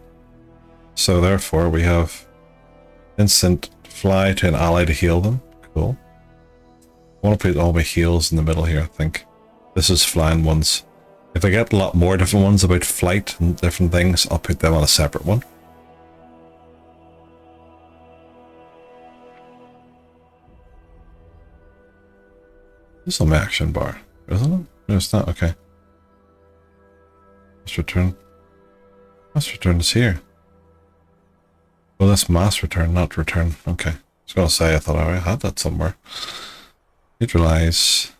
So therefore we have instant fly to an ally to heal them. Cool. I want to put all my heals in the middle here, I think. This is flying ones. If I get a lot more different ones about flight and different things, I'll put them on a separate one. This is on my action bar, isn't it? No, it's not. Okay. Let's return. Mass return is here. Well, that's mass return, not return. Okay. I was going to say, I thought I had that somewhere. Neutralize.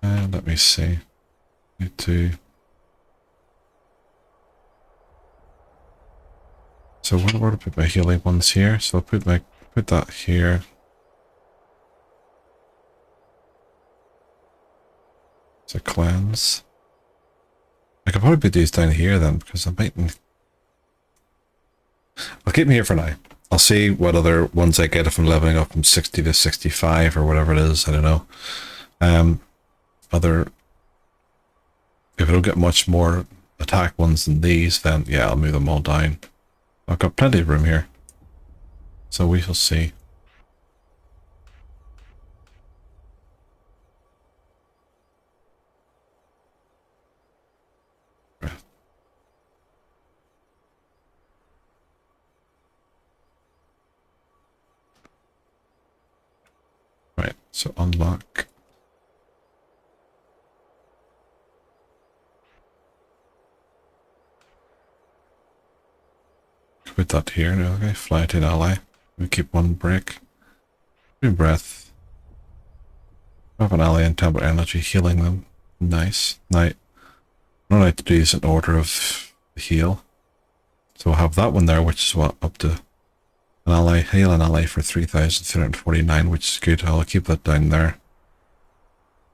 And let me see. Need to. So where do I put my healing ones here? So I'll put that here. It's a cleanse. I could probably put these down here then, because I might. I'll keep them here for now. I'll see what other ones I get if I'm leveling up from 60 to 65 or whatever it is. I don't know. If I don't get much more attack ones than these, then yeah, I'll move them all down. I've got plenty of room here, so we shall see. Right, so unlock. put that here. Okay, fly to an ally. We keep one break. Green breath. Have an ally and temper energy, healing them. Nice. Now, what I like to do is in order of the heal. So we'll have that one there, which is what, up to an ally, heal an ally for 3,349, which is good. I'll keep that down there.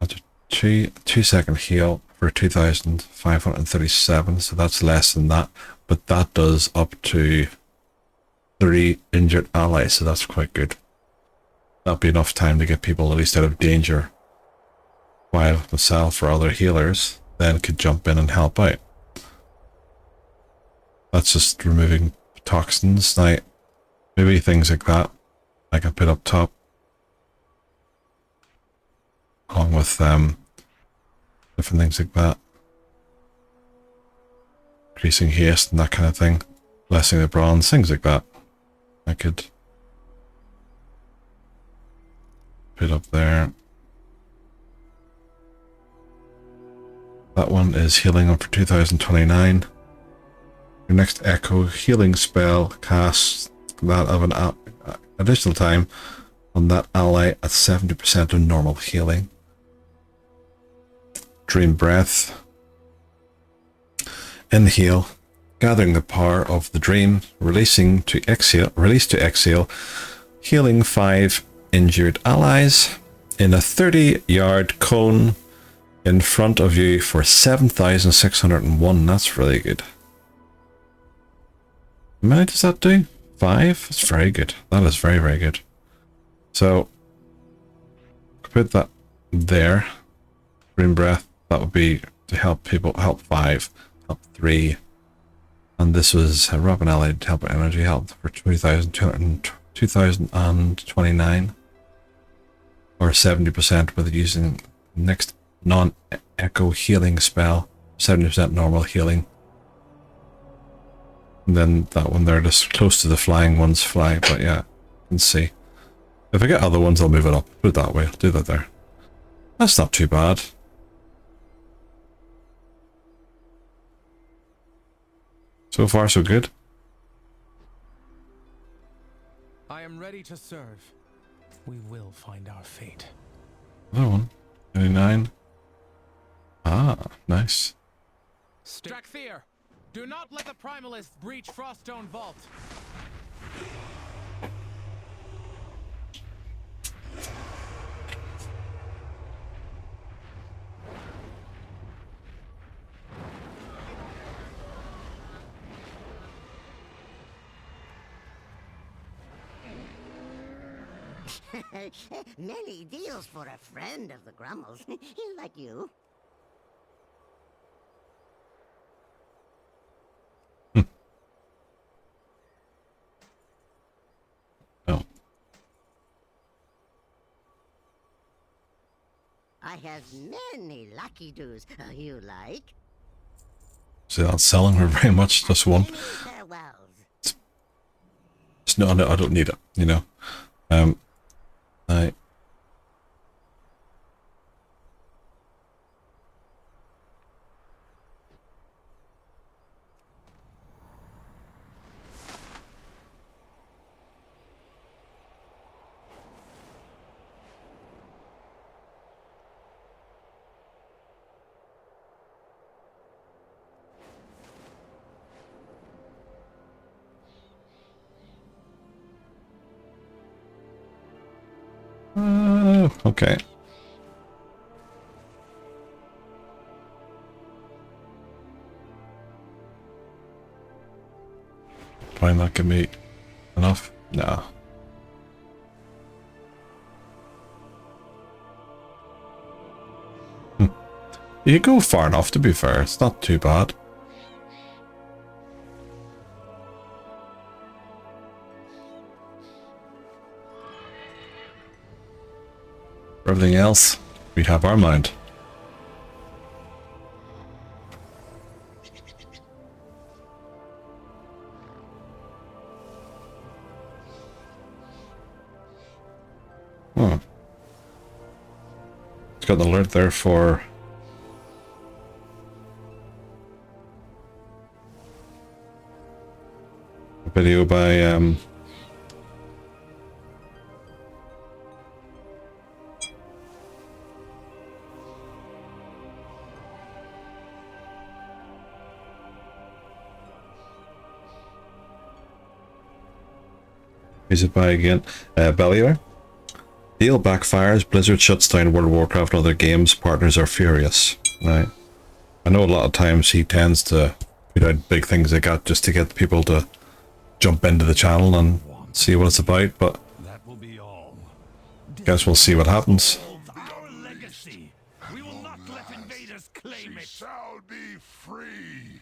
That's a 2-second heal for 2,537, so that's less than that, but that does up to 3 injured allies, so that's quite good. That'll be enough time to get people at least out of danger, while myself or other healers then could jump in and help out. That's just removing toxins. Now, maybe things like that I can put up top, along with different things like that. Increasing haste and that kind of thing. Blessing the bronze, things like that. I could put up there. That one is healing up for 2029. Your next echo healing spell casts that of an additional time on that ally at 70% of normal healing. Dream breath. Inhale, gathering the power of the dream, release to exhale, healing 5 injured allies in a 30-yard cone in front of you for 7,601. That's really good. How many does that do? 5? That's very good. That is very, very good. So, put that there. Green breath. That would be to help people. Help 5. Help 3. And this was Robin Allied Help Energy Health for 2,029. Or 70% with using next non-echo healing spell. 70% normal healing. And then that one there, just close to the flying ones fly, but yeah, you can see. If I get other ones, I'll move it up. Put it that way. I'll do that there. That's not too bad. So far, so good. I am ready to serve. We will find our fate. Another one. 99. Ah, nice. Drakthir, do not let the Primalists breach Froststone Vault. Many deals for a friend of the Grummels. He'll like you. Oh. I have many lucky doos you like. See, that's selling her very much, just one. Many farewells. It's no, I don't need it, you know. I okay. Probably not give me enough. No. You go far enough, to be fair. It's not too bad. For everything else, we have our mind. Oh. It's got an alert there for video by who's it by again? Bellier. Deal backfires, Blizzard shuts down World of Warcraft and other games, partners are furious. Right. I know a lot of times he tends to put out big things like that just to get people to jump into the channel and see what it's about, but That will be all. guess we'll see what happens. Our legacy. We will not let invaders claim it. Shall be free.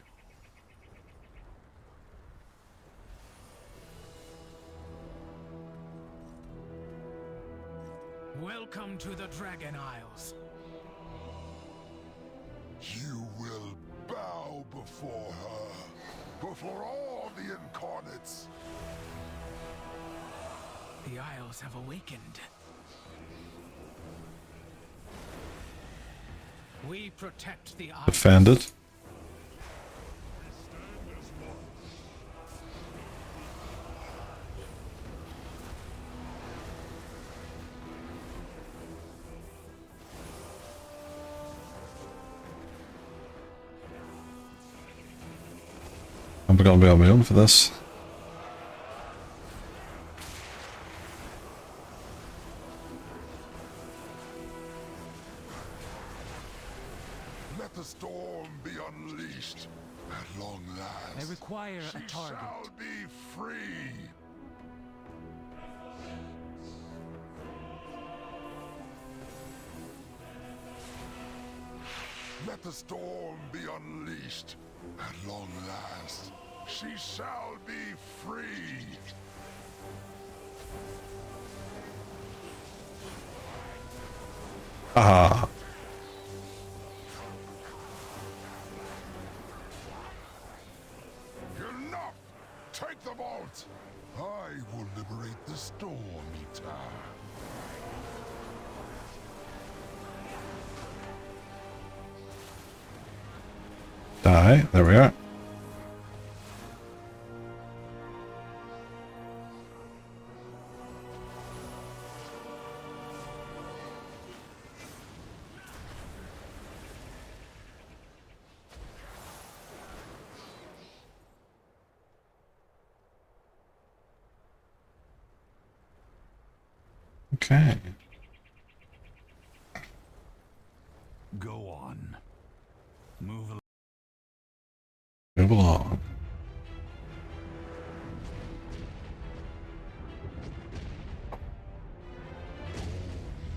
Welcome to the Dragon Isles. You will bow before her, before all the incarnates. The Isles have awakened. We protect the Isles. Offended. I'm gonna be on my own for this. Let the storm be unleashed at long last. I require a She target. shall be free. Let the storm be unleashed at long last. She shall be free. Ah. Enough! Take the vault! I will liberate the Storm Eater. Die. There we are. Okay. Go on. Move along. Move along.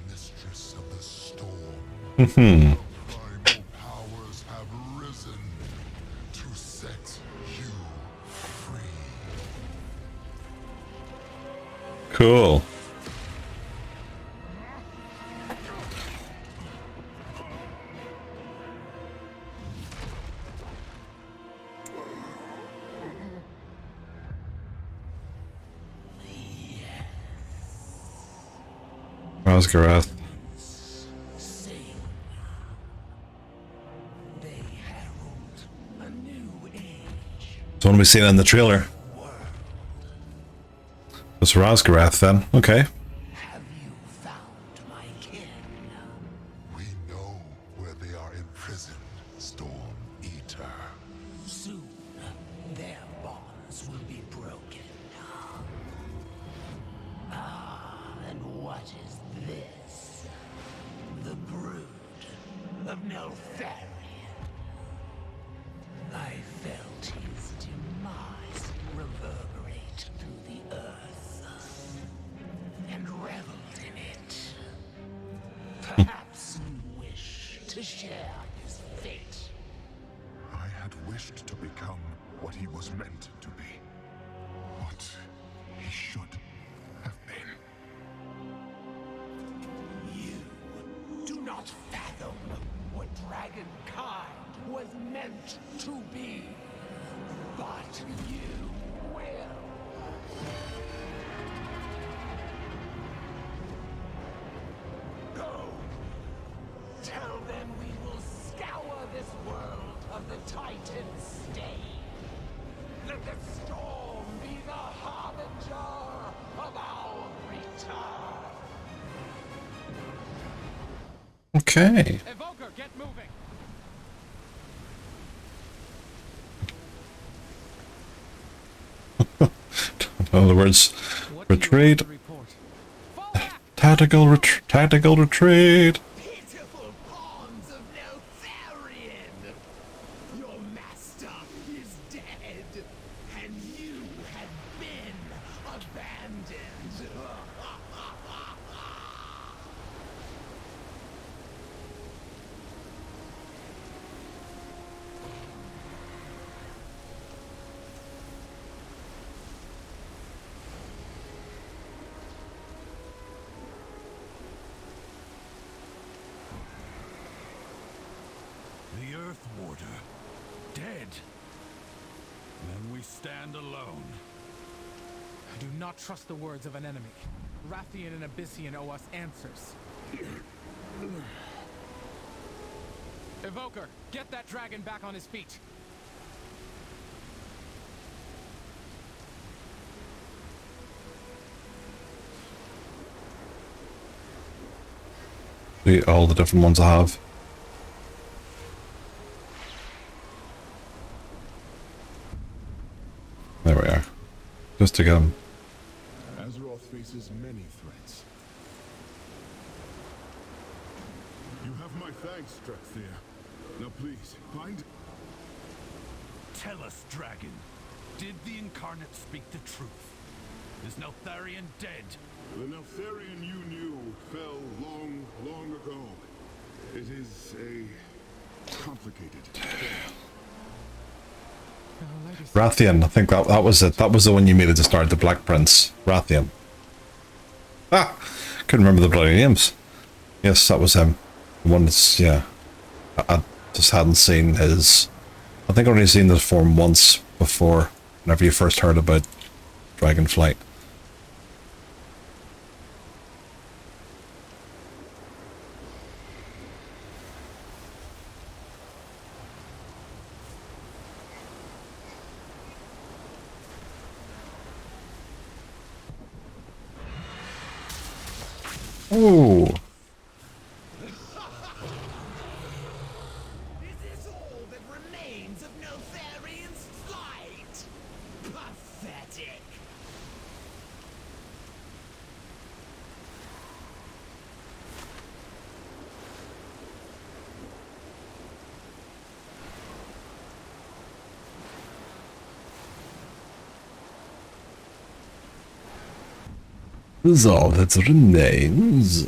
Mistress of the Storm. Hmm. Primal powers have risen to set you free. Cool. Rosgarath. It's one we seen in the trailer. It's Rosgarath then. Okay. Have you found my kin? We know where they are imprisoned, Storm Eater. Soon, their bonds will be broken. And what is this? The brood of Neltharion. I felt his demise reverberate through the earth, and reveled in it. Perhaps you wish to share his fate. I had wished to become what he was meant to be. What he should have been. You do not fathom what dragonkind was meant to be, but you will. Go. Tell them we will scour this world of the Titan's stain. Let the storm be the Okay. Evoker, get moving. In other words, What do you have retreat. to report? Fall back. Tactical retreat. Pitiful pawns of Neltharion! Your master is dead, and you have been abandoned. The Earth Warder, dead. Then we stand alone. I do not trust the words of an enemy. Rathian and Abyssian owe us answers. Evoker, get that dragon back on his feet. See all the different ones I have. There we are. Just to get them. Azeroth faces many threats. You have my thanks, Drakthir. Now please, find... Tell us, dragon, did the Incarnate speak the truth? Is Neltharion dead? The Neltharion you knew fell long, long ago. It is a complicated tale. Rathian, I think that was it. That was the one you made at the start, the Black Prince. Rathian. Ah! Couldn't remember the bloody names. Yes, that was him. The one that's, yeah. I just hadn't seen his... I think I'd only seen this form once before, whenever you first heard about Dragonflight. Ooh. Is this all that remains of Neltharion's flight? Pathetic. This is all that remains.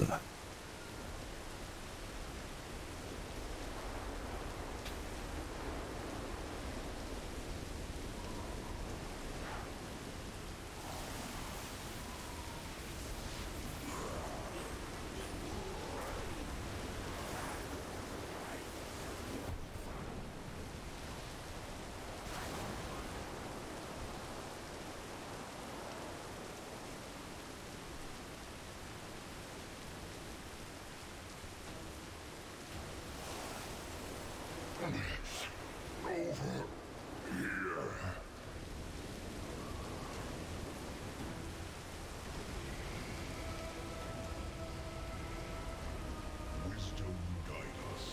Wisdom guide us.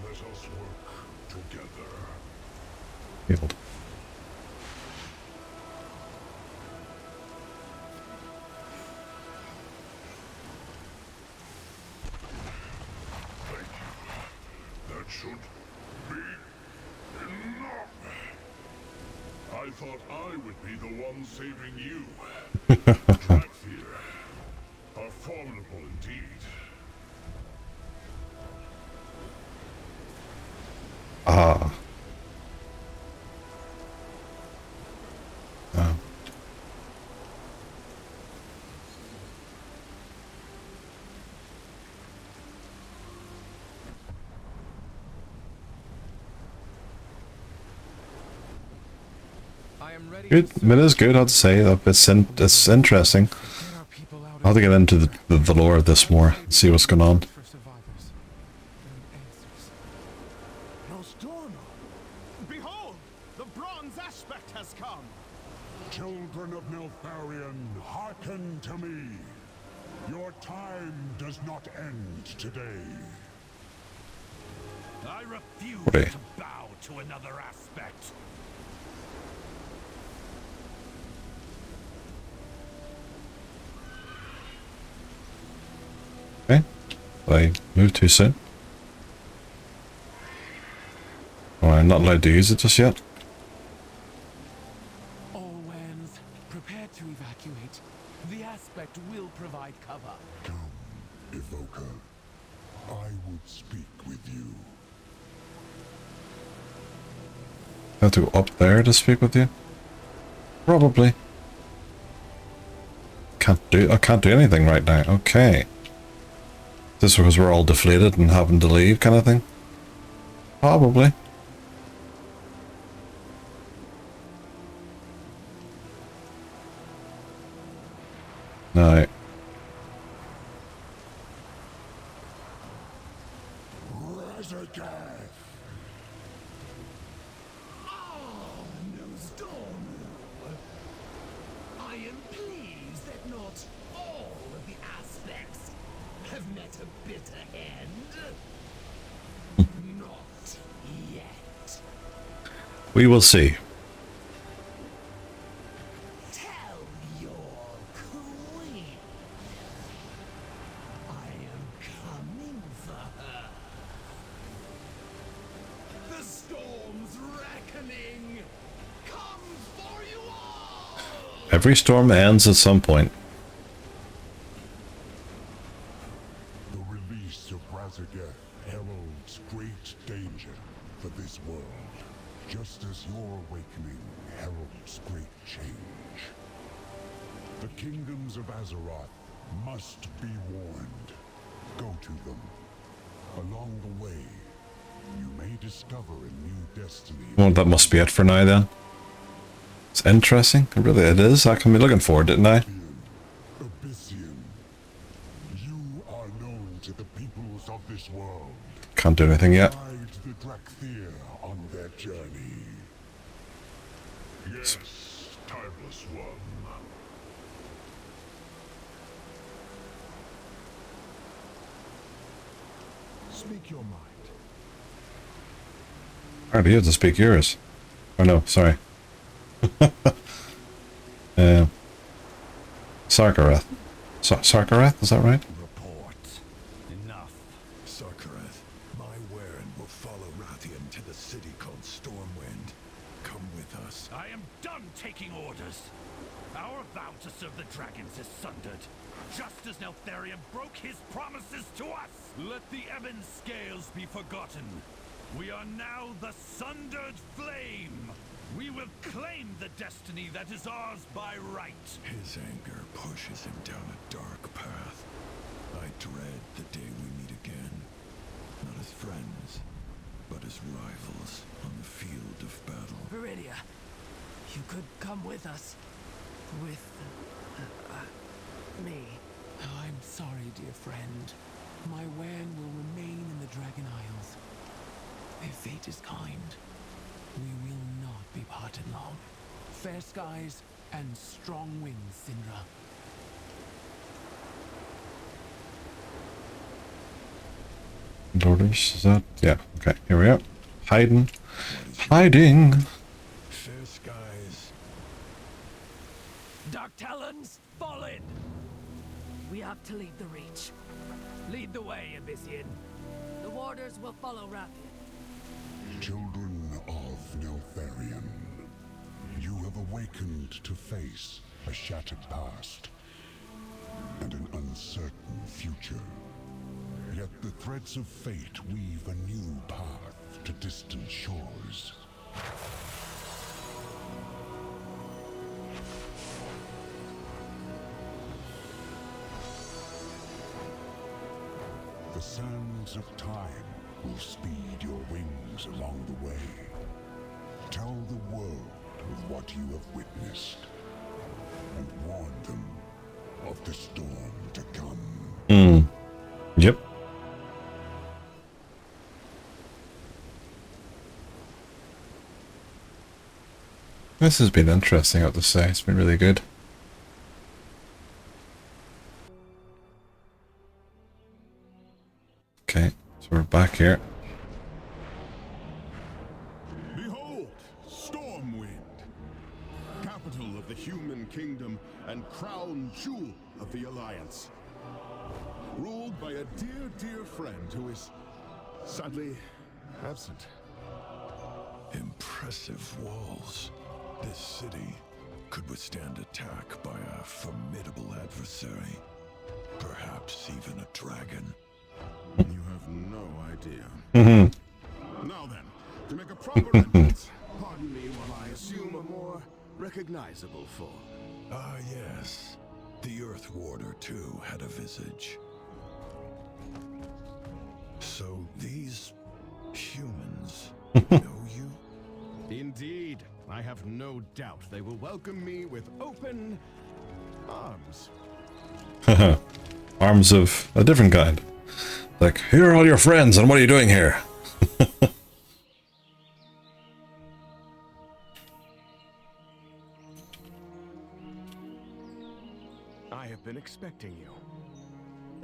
Let us work together. Healed. Thank you. That should be enough. I thought I would be the one saving you. Drakthir are formidable indeed. Ah. Oh. I am ready. Good. It is good, I'd say. It's interesting. I'll have to get into the lore of this more and see what's going on. Nostorno! Behold! The bronze aspect has come! Children of Neltharion, hearken to me. Your time does does not end today. I refuse Okay. to bow to another aspect. Okay. Did I move too soon? Oh, I'm not allowed to use it just yet. All lands, prepare to evacuate. The aspect will provide cover. Come, Evoker. I would speak with you. I have to go up there to speak with you? Probably. I can't do anything right now. Okay. This because we're all deflated and having to leave kind of thing? Probably. No. Razordeath! No storm. I am pleased that not all of the aspects have met a bitter end. Not yet. We will see. Tell your queen I am coming for her. The storm's reckoning comes for you all. Every storm ends at some point. The release of Razordeath heralds great danger for this world, just as your awakening heralds great change. The kingdoms of Azeroth must be warned. Go to them. Along the way, you may discover a new destiny. Well, that must be it for now then. It's interesting. It is. I can be looking forward to it now. Abyssian, you are known to the peoples of this world. Can't do anything yet. Guide the Drakthir on their journey. Yes, timeless one. Speak your mind. Alright, you have to speak yours. Oh no, sorry. Sarkareth. Sarkareth, is that right? Report. Enough. Sarkareth, my Waren will follow Rathian to the city called Stormwind. Come with us. I am done taking orders. Our vow to serve the dragons is sundered, just as Neltharion broke his promises to us. Let the ebon scales be forgotten. We are now the sundered flame. We will claim the destiny that is ours by right. His anger pushes him down a dark path. I dread the day we meet again. Not as friends, but as rivals on the field of battle. Viridia, you could come with us. With... me. I'm sorry, dear friend. My Waren will remain in the Dragon Isles. If fate is kind, we will not be parted long. Fair skies and strong winds, Syndra. Orders, is that? Yeah, okay, here we are. Hiding. Hiding! Fair skies. Dark Talons, fall in! We have to leave the Reach. Lead the way, Abyssian. The warders will follow Rathian. Children of Neltharion, you have awakened to face a shattered past and an uncertain future. Yet the threads of fate weave a new path to distant shores. The sands of time will speed your wings along the way. Tell the world of what you have witnessed, and warn them of the storm to come. Yep. This has been interesting, I have to say. It's been really good. Okay, so we're back here. Behold, Stormwind, capital of the human kingdom and crown jewel of the Alliance. Ruled by a dear, dear friend who is sadly absent. Impressive walls. This city could withstand attack by a formidable adversary. Perhaps even a dragon. You have no idea. Now then, to make a proper entrance, pardon me while I assume a more recognizable form. Ah, yes. The Earth Warder, too, had a visage. So these humans know you? Indeed, I have no doubt they will welcome me with open arms. Arms of a different kind. Like, here are all your friends, and what are you doing here? I have been expecting you.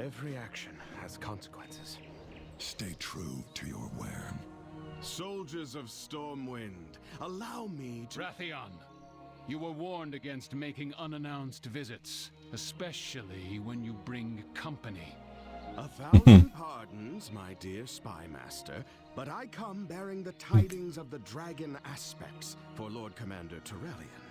Every action has consequences. Stay true to your word. Soldiers of Stormwind, allow me to... Rathion, you were warned against making unannounced visits, especially when you bring company. 1,000 pardons, my dear spy master, but I come bearing the tidings of the dragon aspects for Lord Commander Turellian.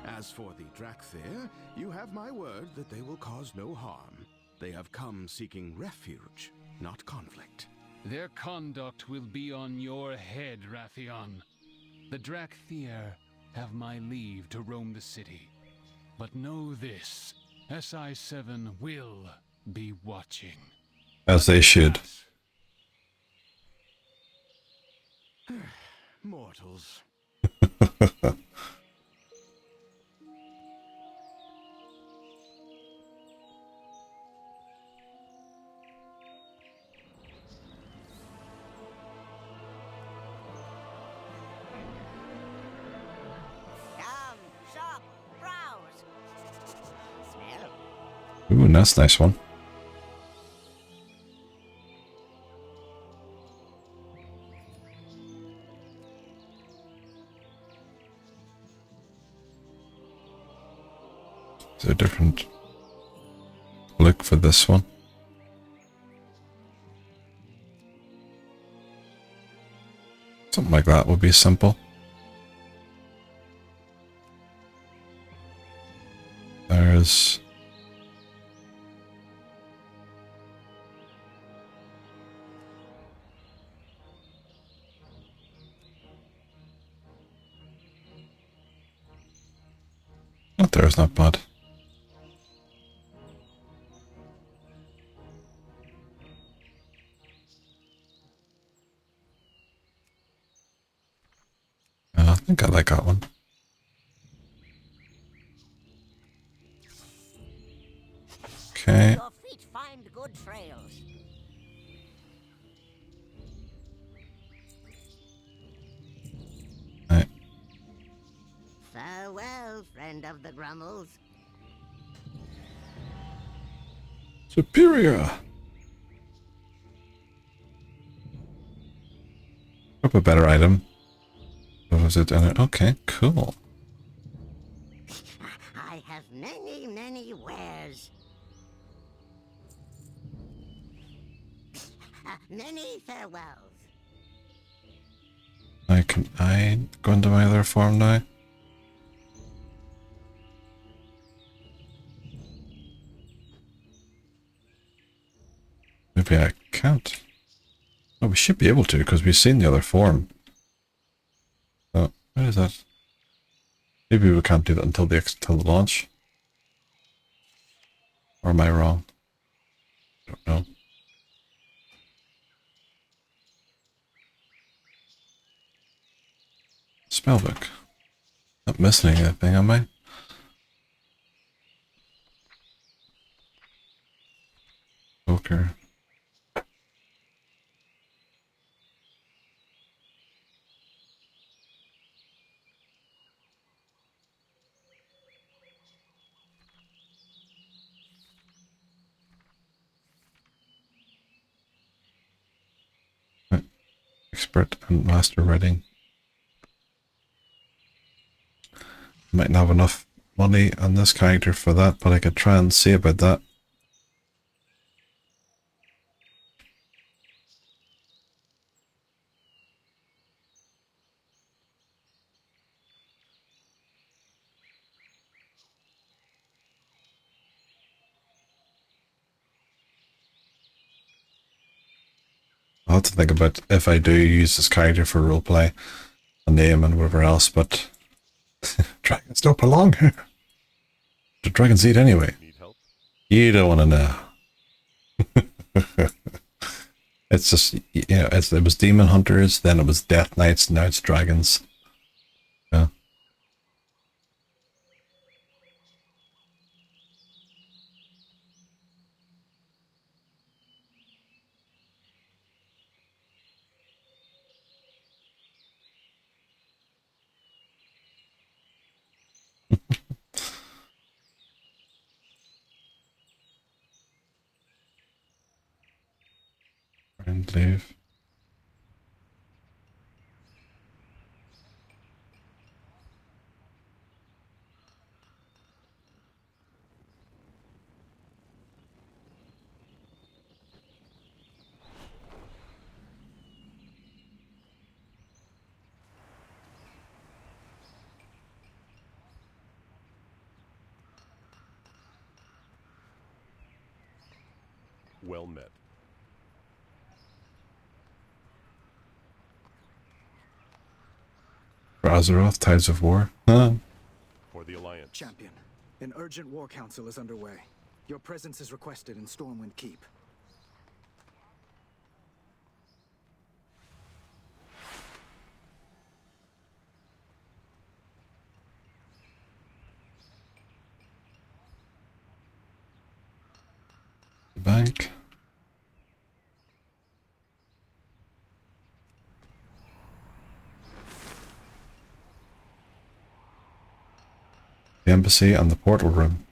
As for the Drakthir, you have my word that they will cause no harm. They have come seeking refuge, not conflict. Their conduct will be on your head, Rathion. The Drakthir have my leave to roam the city. But know this, SI-7 will be watching. As they should. Mortals. Come, shop, browse. Smell. Ooh, that's a nice one. Is there a different look for this one? Something like that would be simple. There's... Oh, there's not bad. I think I like that one. Okay. Your feet find good trails. Right. Farewell, friend of the Grummels. Superior. Up a better item. What was it? Okay, cool. I have many, many wares. Many farewells. Can I go into my other form now? Maybe I can't. Oh, we should be able to because we've seen the other form. So, what is that? Maybe we can't do that until the launch. Or am I wrong? I don't know. Spellbook. Not missing anything, am I? Poker. Expert and master writing. Mightn't have enough money on this character for that, but I could try and see about that. I'll have to think about if I do use this character for roleplay, a name and whatever else, but dragons don't belong here. The dragons eat anyway. Need help? You don't want to know. It's just, you know, it was demon hunters, then it was death knights, now it's dragons. Yeah. And leave. Well met. For Azeroth, Tides of War. Huh? For the Alliance. Champion, an urgent war council is underway. Your presence is requested in Stormwind Keep. Bank. The embassy and the portal room.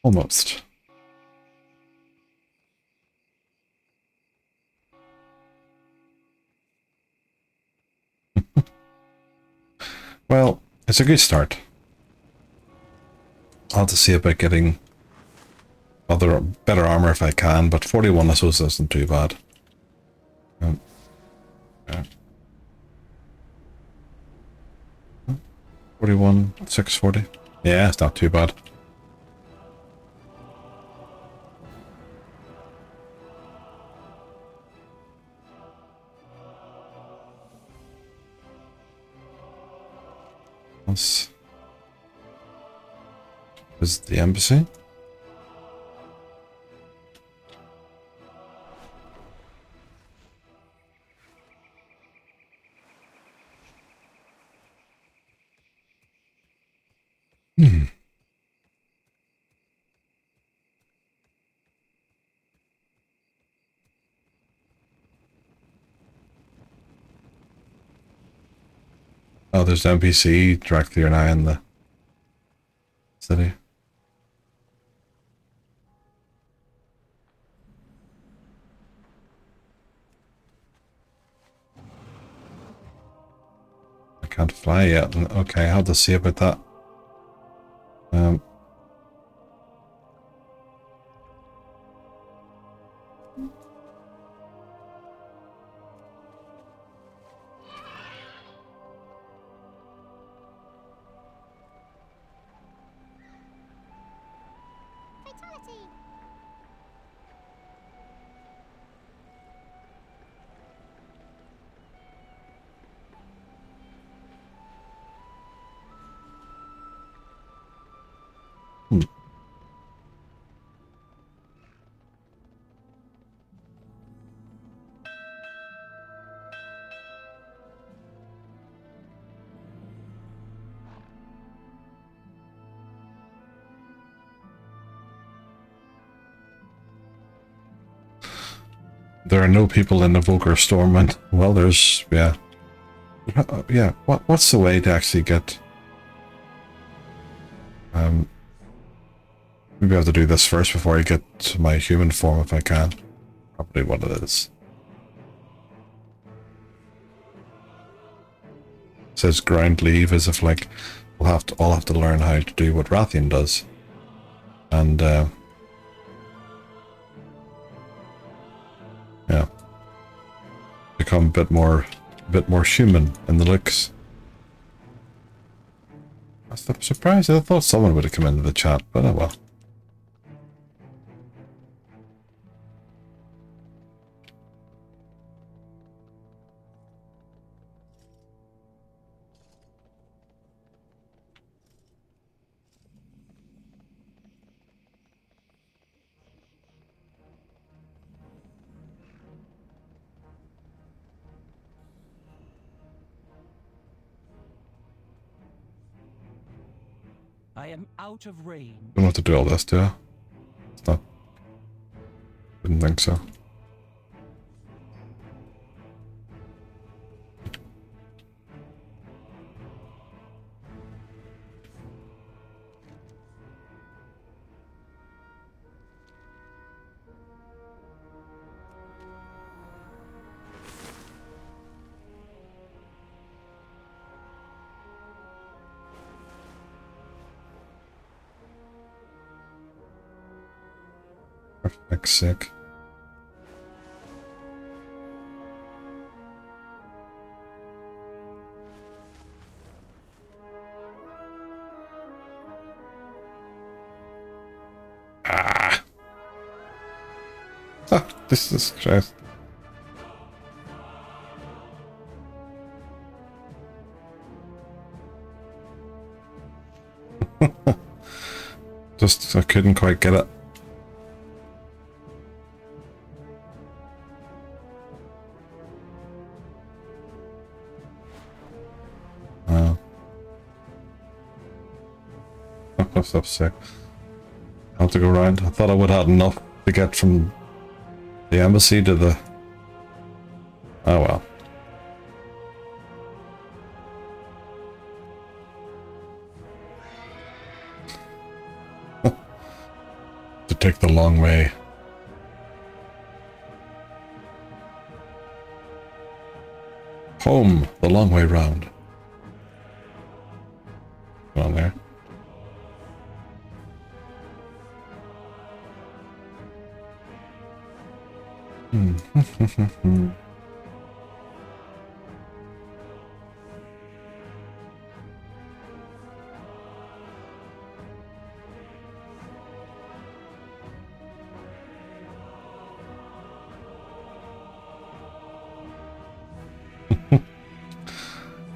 Almost. Well, it's a good start. I'll have to see about getting better armor if I can, but 41 I suppose isn't too bad. Yeah. 41, 640. Yeah, it's not too bad. This is the embassy. Oh, there's the NPC directly now in the city. I can't fly yet. Okay, I'll have to see about that. There are no people in the Volker Stormwind. Well, there's, yeah. Yeah, what's the way to actually get... Maybe I have to do this first before I get to my human form if I can. Probably what it is. It says ground leave as if like we'll all have to learn how to do what Rathian does. And yeah. Become a bit more human in the looks. I'm surprised. I thought someone would have come into the chat, but oh well. I am out of range. Don't have to do all this, do I? It's not. Didn't think so. Perfect, sick. Ah! Ah, this is Christ. Just, I couldn't quite get it. Stuff sick. I have to go around. I thought I would have enough to get from the embassy to the... Oh well. To take the long way. Home, the long way round. Go on there.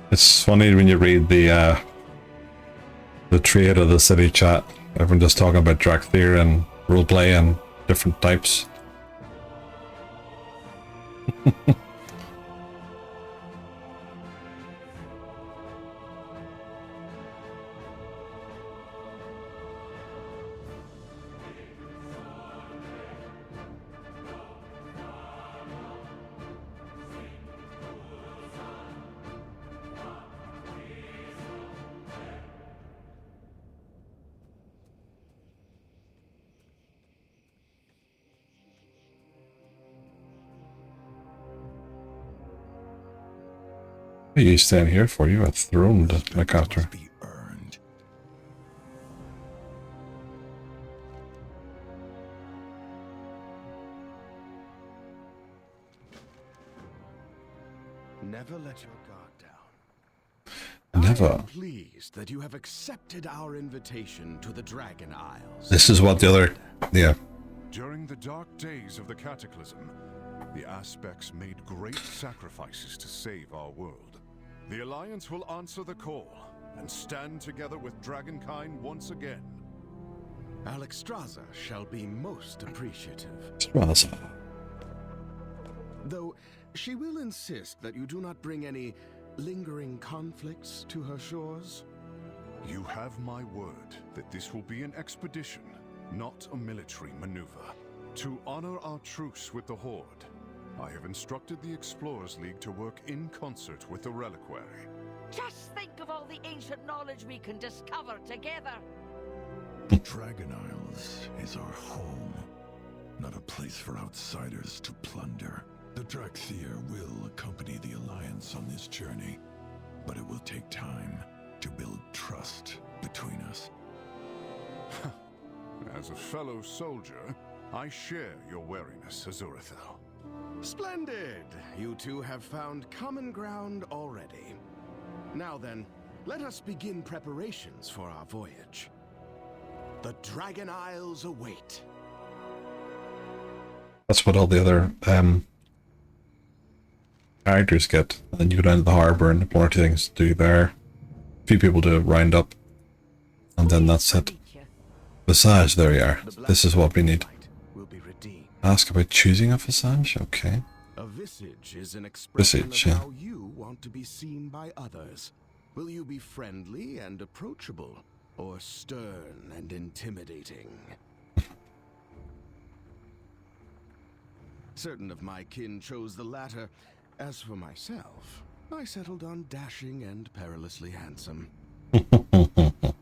It's funny when you read the trade of the city chat. Everyone just talking about Drakthir and roleplay and different types. What are you stand here for? You are thrown to look after. Never let your guard down. Never. I am pleased that you have accepted our invitation to the Dragon Isles. This is what the other... Yeah. During the dark days of the Cataclysm, the Aspects made great sacrifices to save our world. The Alliance will answer the call and stand together with Dragonkind once again. Alexstrasza shall be most appreciative. Strasza. Though she will insist that you do not bring any lingering conflicts to her shores. You have my word that this will be an expedition, not a military maneuver. To honor our truce with the Horde, I have instructed the Explorers League to work in concert with the Reliquary. Just think of all the ancient knowledge we can discover together. Dragon Isles is our home, not a place for outsiders to plunder. The Drakthir will accompany the Alliance on this journey, but it will take time to build trust between us. As a fellow soldier, I share your wariness, Azurathel. Splendid! You two have found common ground already. Now then, let us begin preparations for our voyage. The Dragon Isles await. That's what all the other characters get. And then you go down to the harbour and one or two things to do there. A few people to round up. And then that's it. Visage, there we are. This is what we need. Ask about choosing a visage? Okay. A visage is an expression Visage, of yeah. how you want to be seen by others. Will you be friendly and approachable, or stern and intimidating? Certain of my kin chose the latter. As for myself, I settled on dashing and perilously handsome. The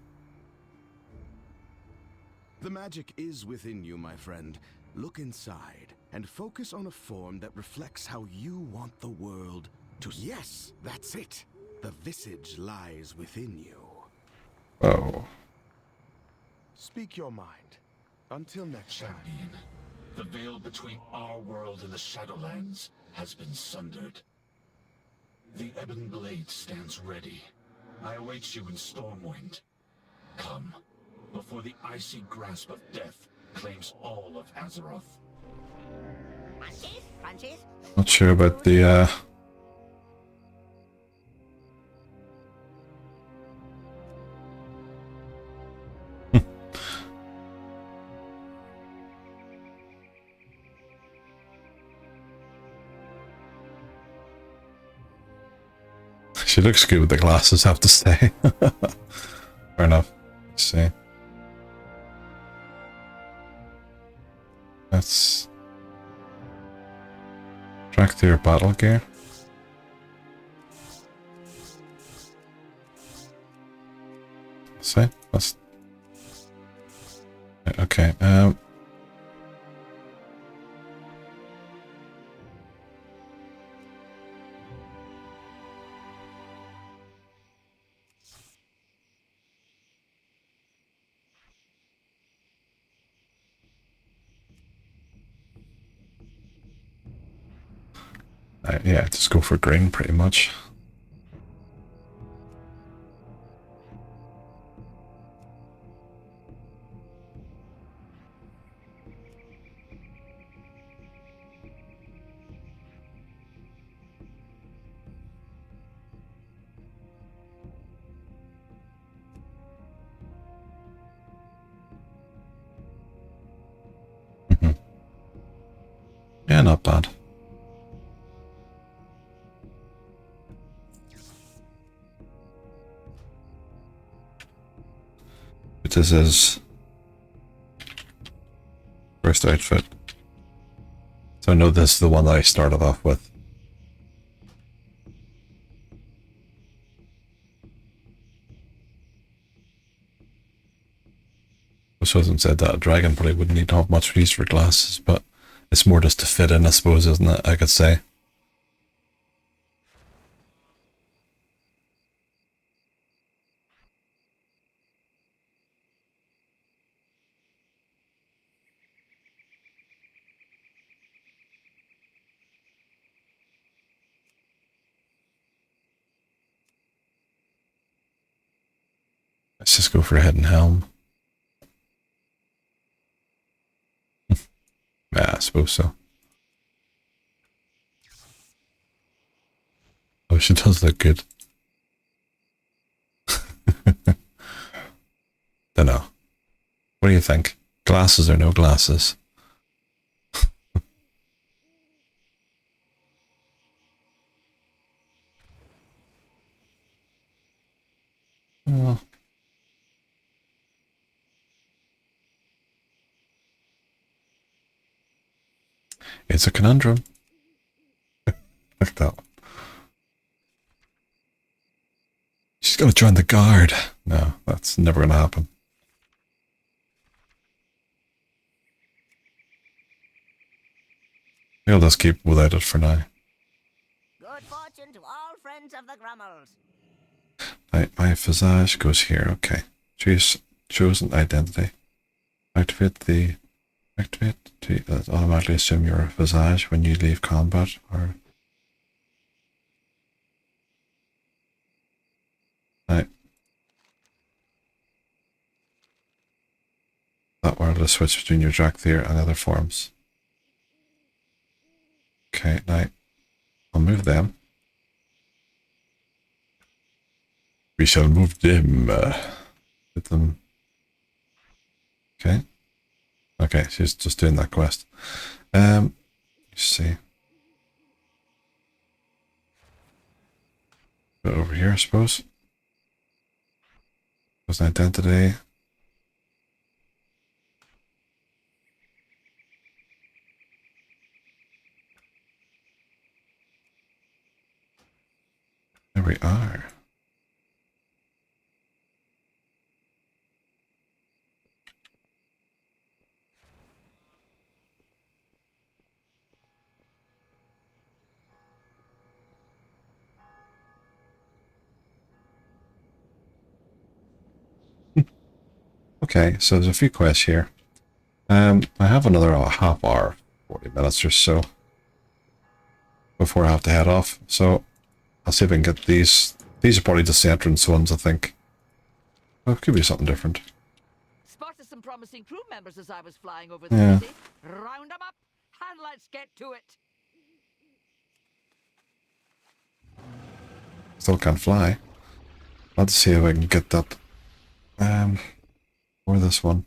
magic is within you, my friend. Look inside and focus on a form that reflects how you want the world to... Yes, that's it. The visage lies within you. Oh. Speak your mind. Until next time. Champion, the veil between our world and the Shadowlands has been sundered. The Ebon Blade stands ready. I await you in Stormwind. Come, before the icy grasp of death claims all of Azeroth. Francis? Not sure about the She looks good with the glasses, I have to say. Fair enough. Let's see. That's Drakthir battle gear. See, that's okay. Yeah, just go for green pretty much. Yeah, not bad. This is first outfit. So I know this is the one that I started off with. This wasn't said that a dragon probably wouldn't need to have much use for glasses, but it's more just to fit in, I suppose, isn't it? I could say. Let's just go for a head and helm. Yeah, I suppose so. Oh, she does look good. Dunno. What do you think? Glasses or no glasses? Oh. It's a conundrum. Like that one. She's gonna join the guard. No, that's never gonna happen. We'll just keep without it for now. Good fortune to all friends of the Grummels. My visage goes here. Okay. Choose chosen identity. Activate to automatically assume your visage when you leave combat, or right. That wireless switch between your Drakthir and other forms. Okay, now I'll move them. We shall move them. With them. Okay. Okay, she's just doing that quest. Let's see. Go over here, I suppose. There's an identity. There we are. Okay, so there's a few quests here. I have another half hour, 40 minutes or so before I have to head off. So I'll see if I can get these. These are probably just the entrance ones, I think. Well, it could be something different. Spotted some promising crew members as I was flying over the city. Round them up and let's get to it. Still can't fly. Let's see if I can get that. Or this one.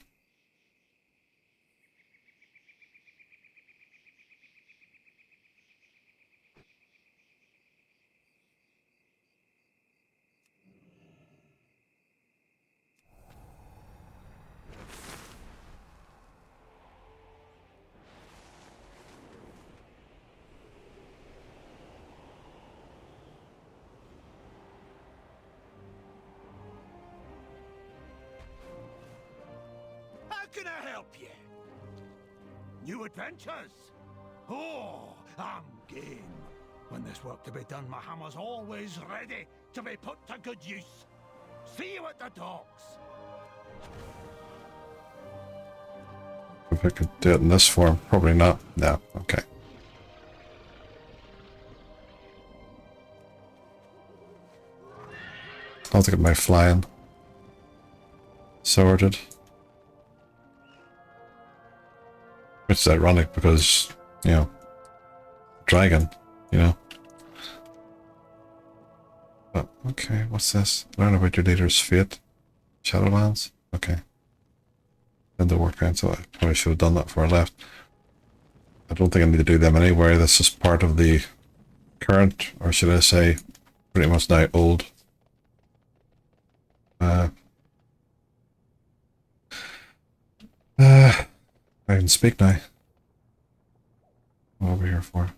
How can I help you? New adventures? Oh, I'm game. When there's work to be done, my hammer's always ready to be put to good use. See you at the docks. If I could do it in this form, probably not. No, okay. I'll have to get my flying sorted. Which is ironic because, you know, dragon, you know. But, okay, what's this? Learn about your leader's fate. Shadowlands? Okay. Then the work council. I probably should have done that before I left. I don't think I need to do them anywhere. This is part of the current, or should I say, pretty much now old. I can speak now. What are we here for?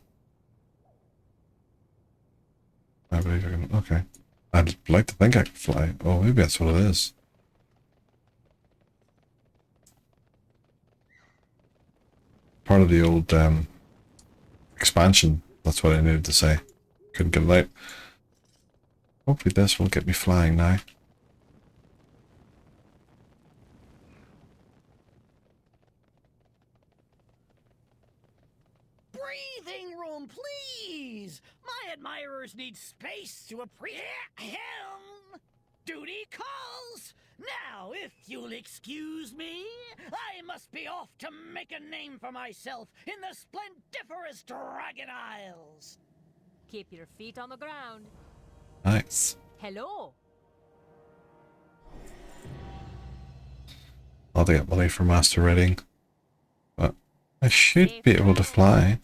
I believe I can. Okay. I'd like to think I can fly. Oh, maybe that's what it is. Part of the old expansion. That's what I needed to say. Couldn't get it out. Hopefully this will get me flying now. Breathing room, please! My admirers need space to appreciate. Helm! Duty calls! Now, if you'll excuse me, I must be off to make a name for myself in the splendiferous Dragon Isles. Keep your feet on the ground. Nice. Hello. I'll have to get money for master rating. But I should be able to fly.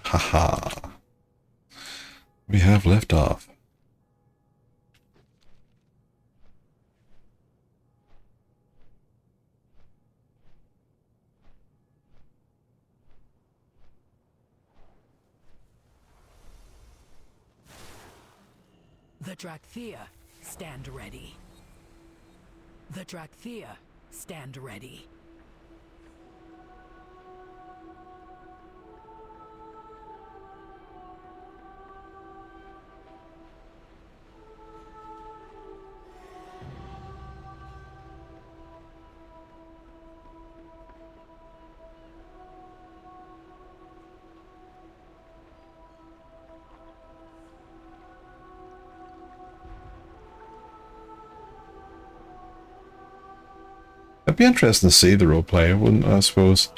Haha. We have liftoff. Drakthea, stand ready. The Drakthea, stand ready. It'd be interesting to see the roleplay, wouldn't it, I suppose,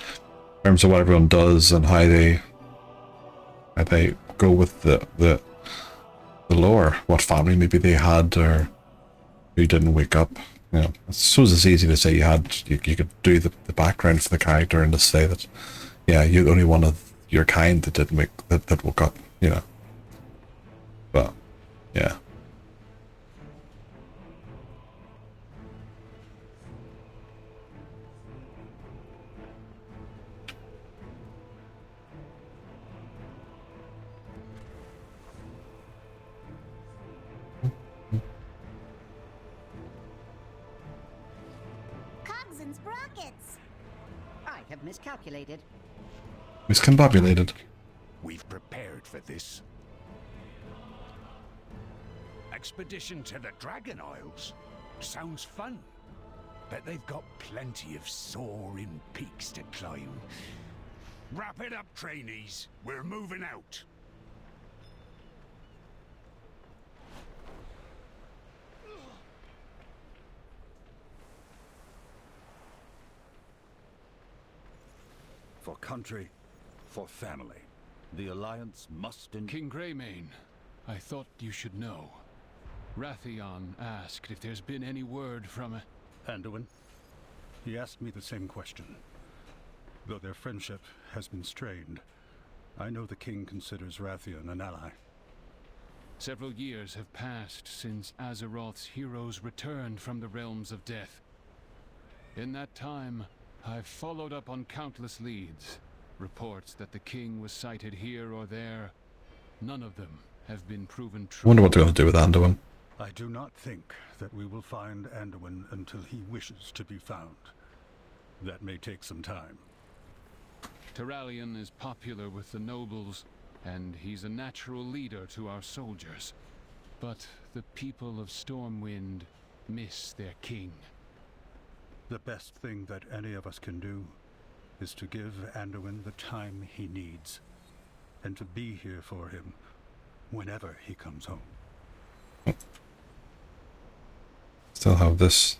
in terms of what everyone does and how they go with the lore, what family maybe they had or who didn't wake up. You know, I suppose it's easy to say you could do the background for the character and just say that, yeah, you're the only one of your kind that didn't that woke up, you know. But yeah. Cogs and sprockets! I have miscalculated. Miscombobulated. We've prepared for this. Expedition to the Dragon Isles? Sounds fun. Bet they've got plenty of soaring peaks to climb. Wrap it up, trainees. We're moving out. For country, for family. The Alliance must King Greymane, I thought you should know. Rathion asked if there's been any word from Anduin. He asked me the same question. Though their friendship has been strained, I know the king considers Rathion an ally. Several years have passed since Azeroth's heroes returned from the realms of death. In that time, I've followed up on countless leads. Reports that the king was sighted here or there. None of them have been proven true. I wonder what they're going to do with Anduin. I do not think that we will find Anduin until he wishes to be found. That may take some time. Turalyon is popular with the nobles, and he's a natural leader to our soldiers. But the people of Stormwind miss their king. The best thing that any of us can do is to give Anduin the time he needs, and to be here for him whenever he comes home. Still have this.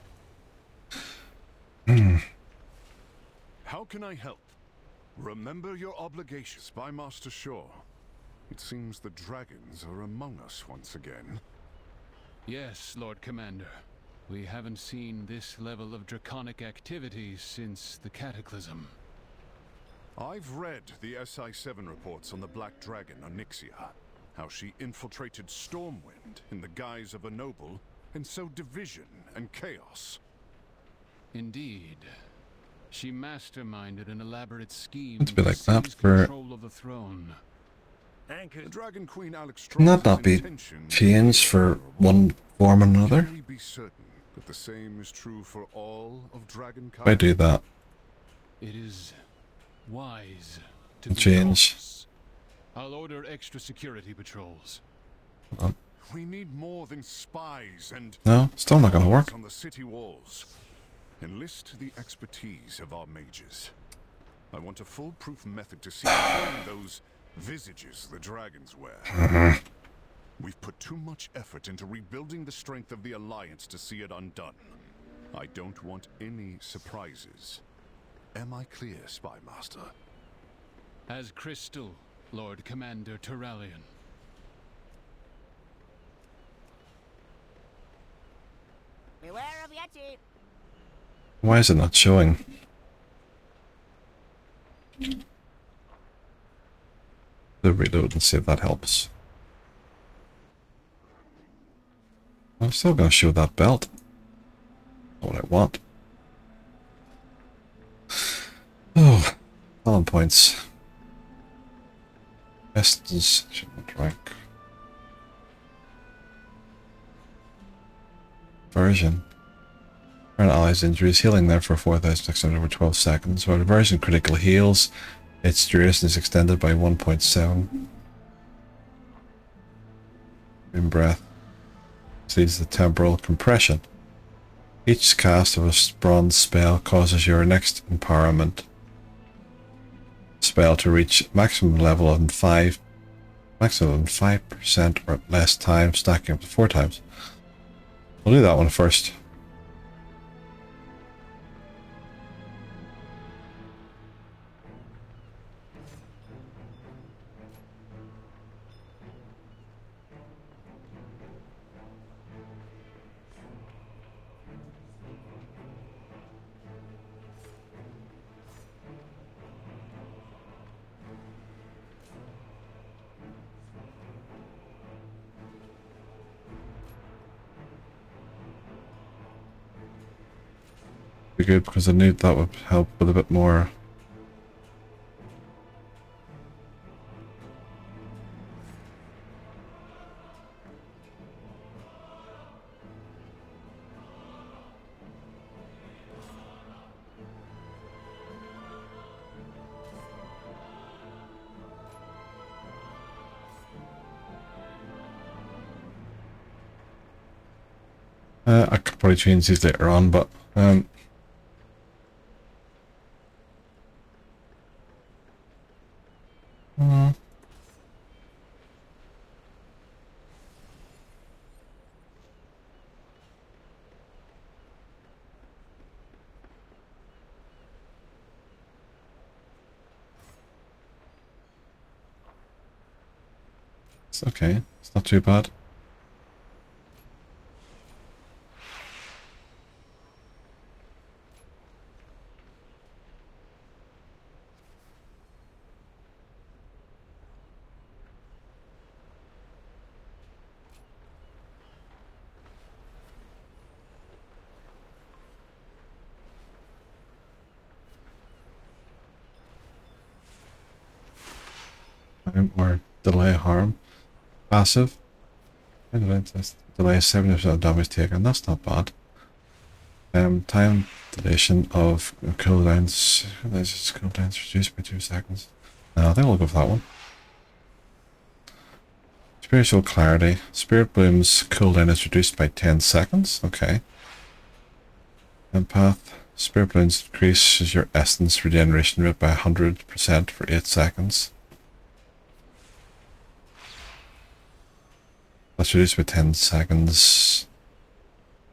How can I help? Remember your obligations, Spymaster Shaw. It seems the dragons are among us once again. Yes, Lord Commander. We haven't seen this level of draconic activity since the Cataclysm. I've read the SI-7 reports on the Black Dragon, Onyxia. How she infiltrated Stormwind in the guise of a noble and sowed division and chaos. Indeed. She masterminded an elaborate scheme It's a bit like to that seize for... control of the throne. The Dragon Queen Alex Can that not be changed for one form or another? Can we be certain that the same is true for all of Dragonkind? If I do that, It is wise to be change. cautious. I'll order extra security patrols. We need more than spies and No, still not gonna work. on the city walls. Enlist the expertise of our mages. I want a foolproof method to see through those visages the dragons wear. We've put too much effort into rebuilding the strength of the Alliance to see it undone. I don't want any surprises. Am I clear, Spymaster? As crystal, Lord Commander Turalyon. Beware of Yeti! Why is it not showing? The reload and see if that helps. I'm still gonna show that belt. Not what I want. Oh, talent points. Best is shipment rank. Version. Current allies' injuries, healing them for 4,600 over 12 seconds. While the version critical heals, its duration is extended by 1.7. In breath. Sees the temporal compression. Each cast of a bronze spell causes your next empowerment spell to reach maximum level of 5% or less time, stacking up to 4 times. We'll do that one first. Be good because I knew that would help with a bit more. I could probably change these later on, but it's okay. It's not too bad. Or delay harm. Passive. Delay 70% damage taken. That's not bad. Time dilation of cooldowns. Cooldowns reduced by 2 seconds. No, I think we'll go for that one. Spiritual clarity. Spirit Bloom's cooldown is reduced by 10 seconds. Okay. Empath. Spirit Blooms increases your essence regeneration rate by 100% for 8 seconds. That's reduced by 10 seconds.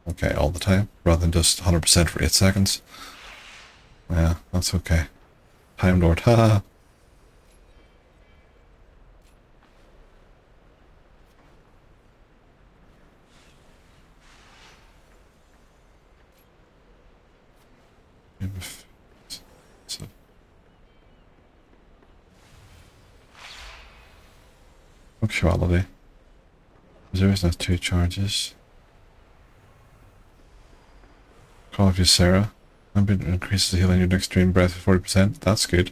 Okay, all the time, rather than just 100% for 8 seconds. Yeah, that's okay. Time Lord, haha. Punctuality. Reserves has 2 charges. Call of Sarah. Increases the healing your next stream breath for 40%. That's good.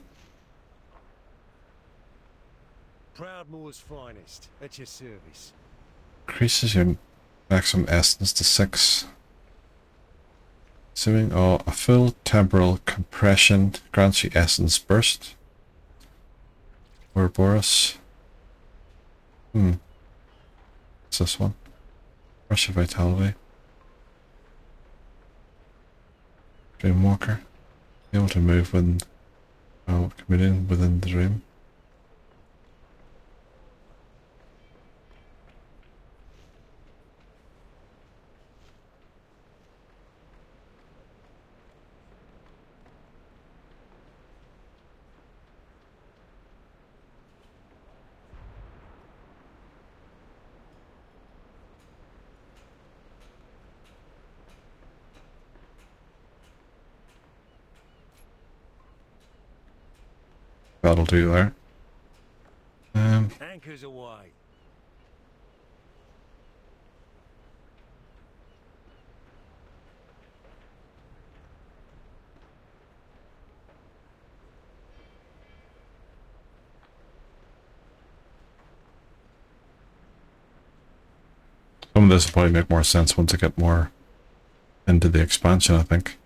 Proudmoore's finest, at your service. Increases your maximum essence to 6. Assuming a full temporal compression grants you essence burst. Ouroboros. What's this one? Rush of Vitality. Dreamwalker. Be able to move when committing within the dream. That'll do there. Anchors away. Some of this will probably make more sense once I get more into the expansion, I think.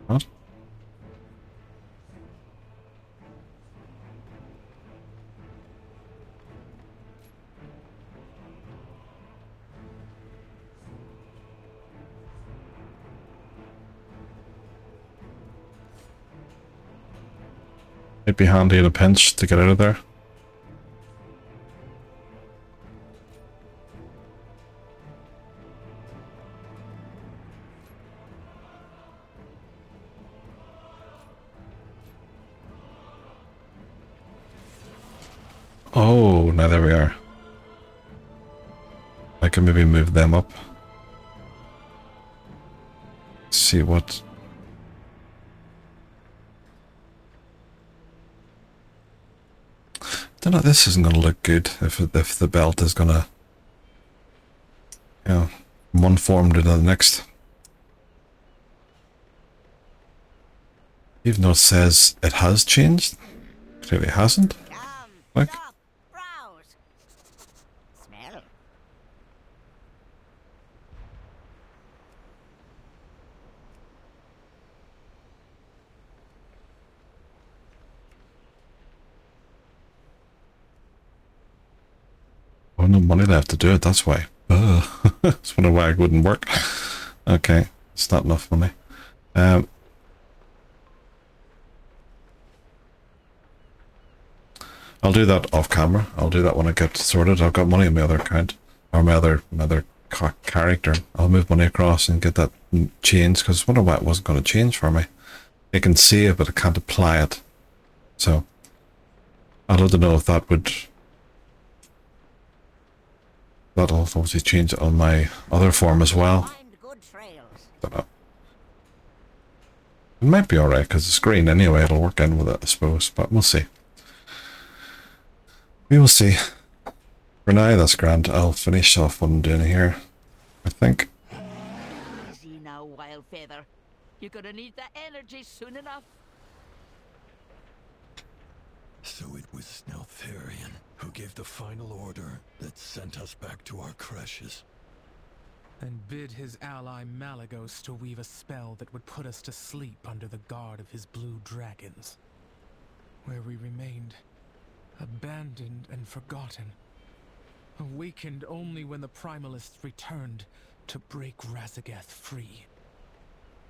What? It'd be handy in a pinch to get out of there. Oh, now there we are. I can maybe move them up. See what... Don't know, this isn't going to look good if the belt is going to, you know, from one form to the next. Even though it says it has changed, clearly it hasn't. Like, Smell. oh, no money left to do it, that's why. That's wonder why it wouldn't work. Okay, it's not enough money. I'll do that off camera. I'll do that when I get sorted. I've got money in my other account, or my other character. I'll move money across and get that changed, because I wonder why it wasn't going to change for me. I can save, but I can't apply it. So, I'd love to know if that would... That'll obviously change it on my other form as well. Don't know. It might be alright, because it's green anyway. It'll work in with it, I suppose, but we'll see. We will see. For now, that's grand. I'll finish off what I'm doing here, I think. Easy now, Wildfeather. You're gonna need that energy soon enough. So it was Sneltharion who gave the final order that sent us back to our crashes. And bid his ally Malagos to weave a spell that would put us to sleep under the guard of his blue dragons. Where we remained, abandoned and forgotten, awakened only when the Primalists returned to break Razageth free.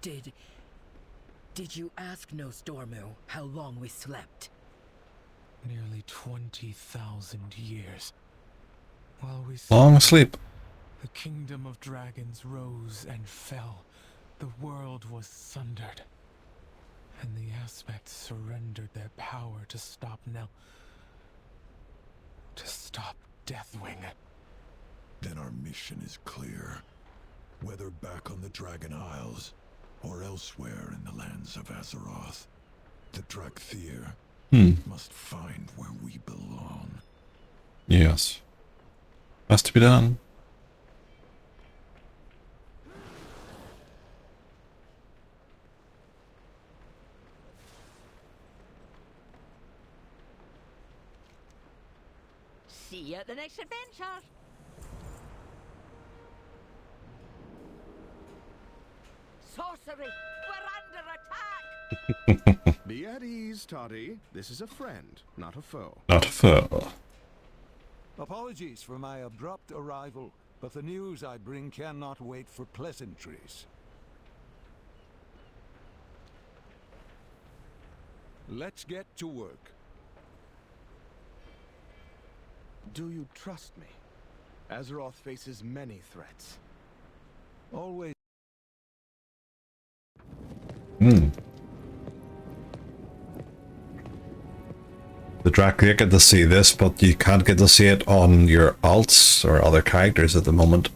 Did you ask Nostormu how long we slept? Nearly 20,000 years. While we Long asleep. The kingdom of dragons rose and fell. The world was sundered. And the aspects surrendered their power to stop to stop Deathwing. Then our mission is clear. Whether back on the Dragon Isles, or elsewhere in the lands of Azeroth, the Drakthir must find where we belong. Yes. Has to be done. See you at the next adventure. Sorcery! We're under attack! Be at ease, Toddy. This is a friend, not a foe. Not a foe. Apologies for my abrupt arrival, but the news I bring cannot wait for pleasantries. Let's get to work. Do you trust me? Azeroth faces many threats. Always. The Drac, you get to see this, but you can't get to see it on your alts or other characters at the moment.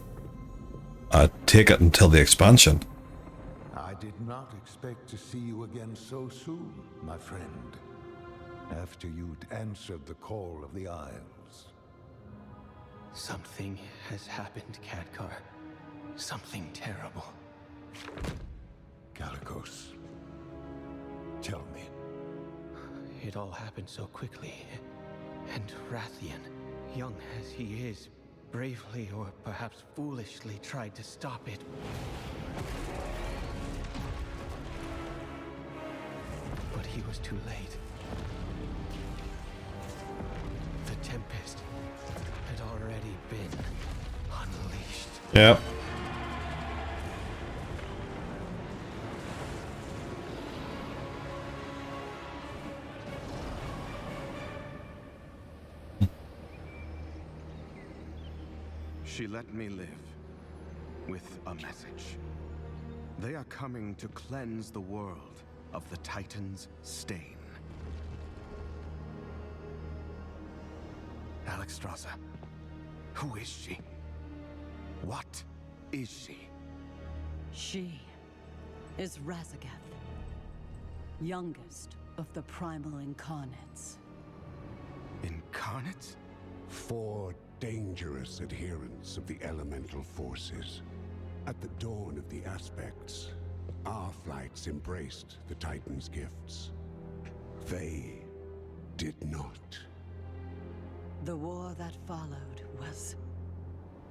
Take it until the expansion. I did not expect to see you again so soon, my friend. After you'd answered the call of the Isles. Something has happened, Khadgar. Something terrible. Kalikos, tell me. It all happened so quickly. And Rathian, young as he is, bravely or perhaps foolishly tried to stop it. But he was too late. The Tempest had already been unleashed. Yep. She let me live with a message. They are coming to cleanse the world of the Titan's stain. Alexstrasza, who is she? What is she? She is Raszageth, youngest of the primal incarnates. Incarnates? 4 dangerous adherents of the elemental forces. At the dawn of the aspects, our flights embraced the Titan's gifts. They did not. The war that followed was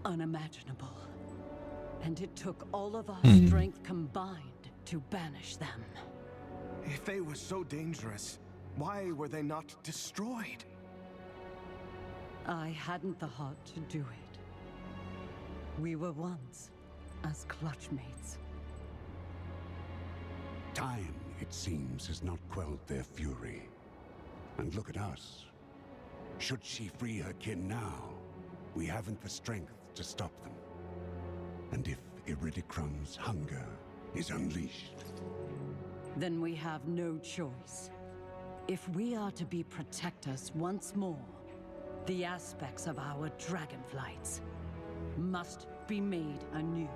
unimaginable. And it took all of our strength combined to banish them. If they were so dangerous, why were they not destroyed? I hadn't the heart to do it. We were once as clutchmates. Time, it seems, has not quelled their fury. And look at us. Should she free her kin now, we haven't the strength to stop them. And if Iridicrum's hunger is unleashed, then we have no choice. If we are to be protectors once more, the aspects of our Dragonflights must be made anew.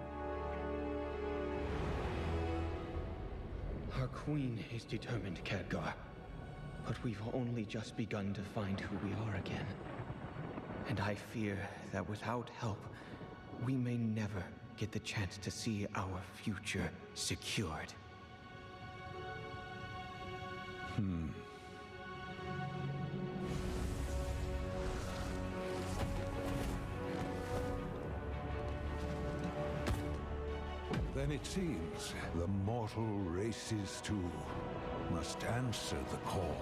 Our queen is determined, Khadgar. But we've only just begun to find who we are again. And I fear that without help, we may never get the chance to see our future secured. Then it seems the mortal races too must answer the call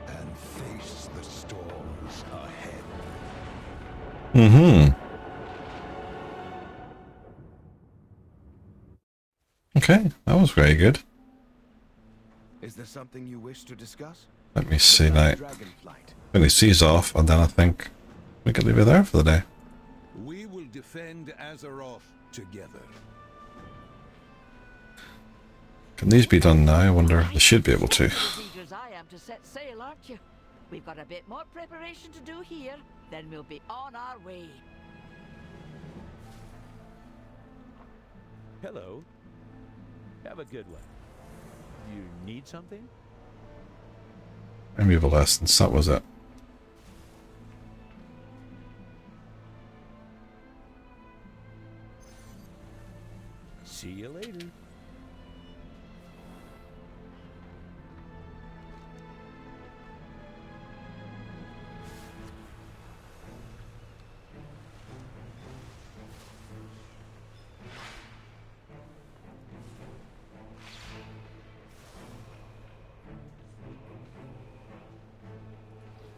and face the storms ahead. Okay, that was very good. Is there something you wish to discuss? Let me see now. Dragonflight. Finish these off, and then I think we can leave it there for the day. We will defend Azeroth together. Can these be done now? I wonder. They should be able to. Eager I am to set sail, aren't you? We've got a bit more preparation to do here, then we'll be on our way. Hello. Have a good one. You need something? Removal essence, that was it. See you later.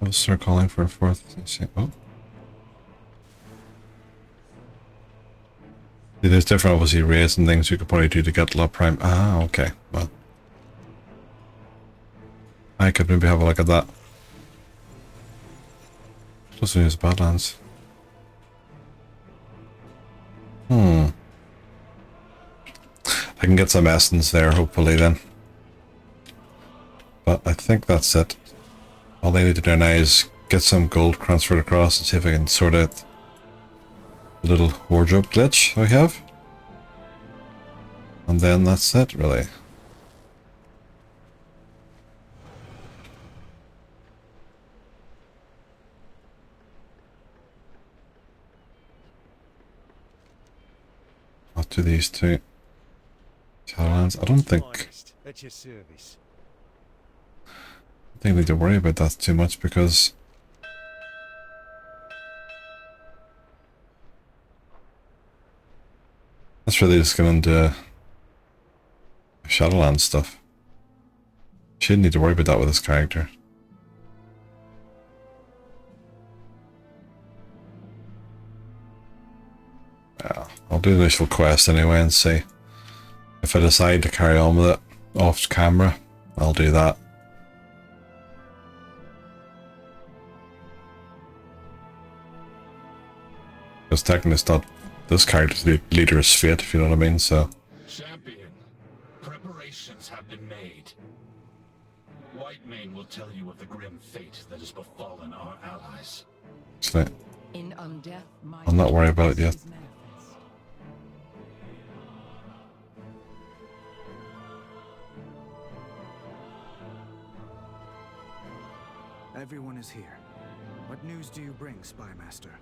I'll start calling for a fourth. Oh. See, there's different, obviously, raids and things you could probably do to get La Prime. Ah, okay. Well, I could maybe have a look at that. Close to use Badlands. I can get some essence there, hopefully, then. But I think that's it. All I need to do now is get some gold transferred across and see if I can sort out the little wardrobe glitch I have. And then that's it, really. I'll do these two. Shadowlands. I don't think At your service. I need to worry about that too much because that's really just going into Shadowlands stuff. Shouldn't need to worry about that with this character. Yeah, I'll do the initial quest anyway and see. If I decide to carry on with it off camera, I'll do that. Because technically it's not this character's leader's fate, if you know what I mean, so... Champion, preparations have been made. Whitemane will tell you of the grim fate that has befallen our allies. So, I'll not worry about it yet. Everyone is here. What news do you bring, Spymaster?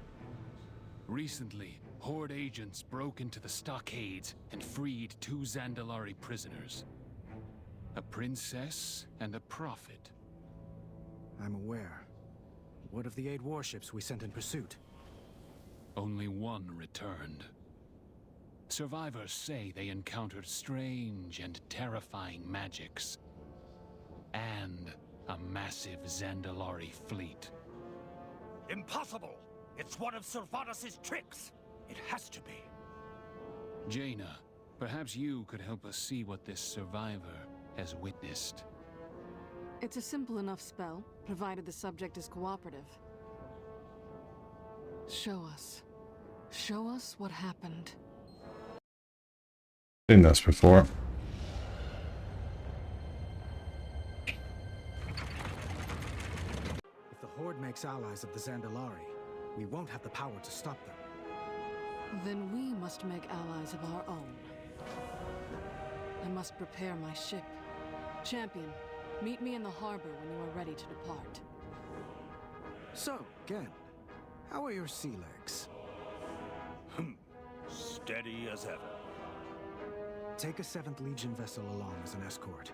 Recently, Horde agents broke into the stockades and freed 2 Zandalari prisoners. A princess and a prophet. I'm aware. What of the 8 warships we sent in pursuit? Only 1 returned. Survivors say they encountered strange and terrifying magics. And a massive Zandalari fleet. Impossible! It's one of Sylvanas' tricks! It has to be. Jaina, perhaps you could help us see what this survivor has witnessed. It's a simple enough spell, provided the subject is cooperative. Show us. Show us what happened. Seen this before. If the Horde makes allies of the Zandalari, we won't have the power to stop them. Then we must make allies of our own. I must prepare my ship. Champion, meet me in the harbor when you are ready to depart. So, Gen, how are your sea legs? Steady as ever. Take a 7th Legion vessel along as an escort.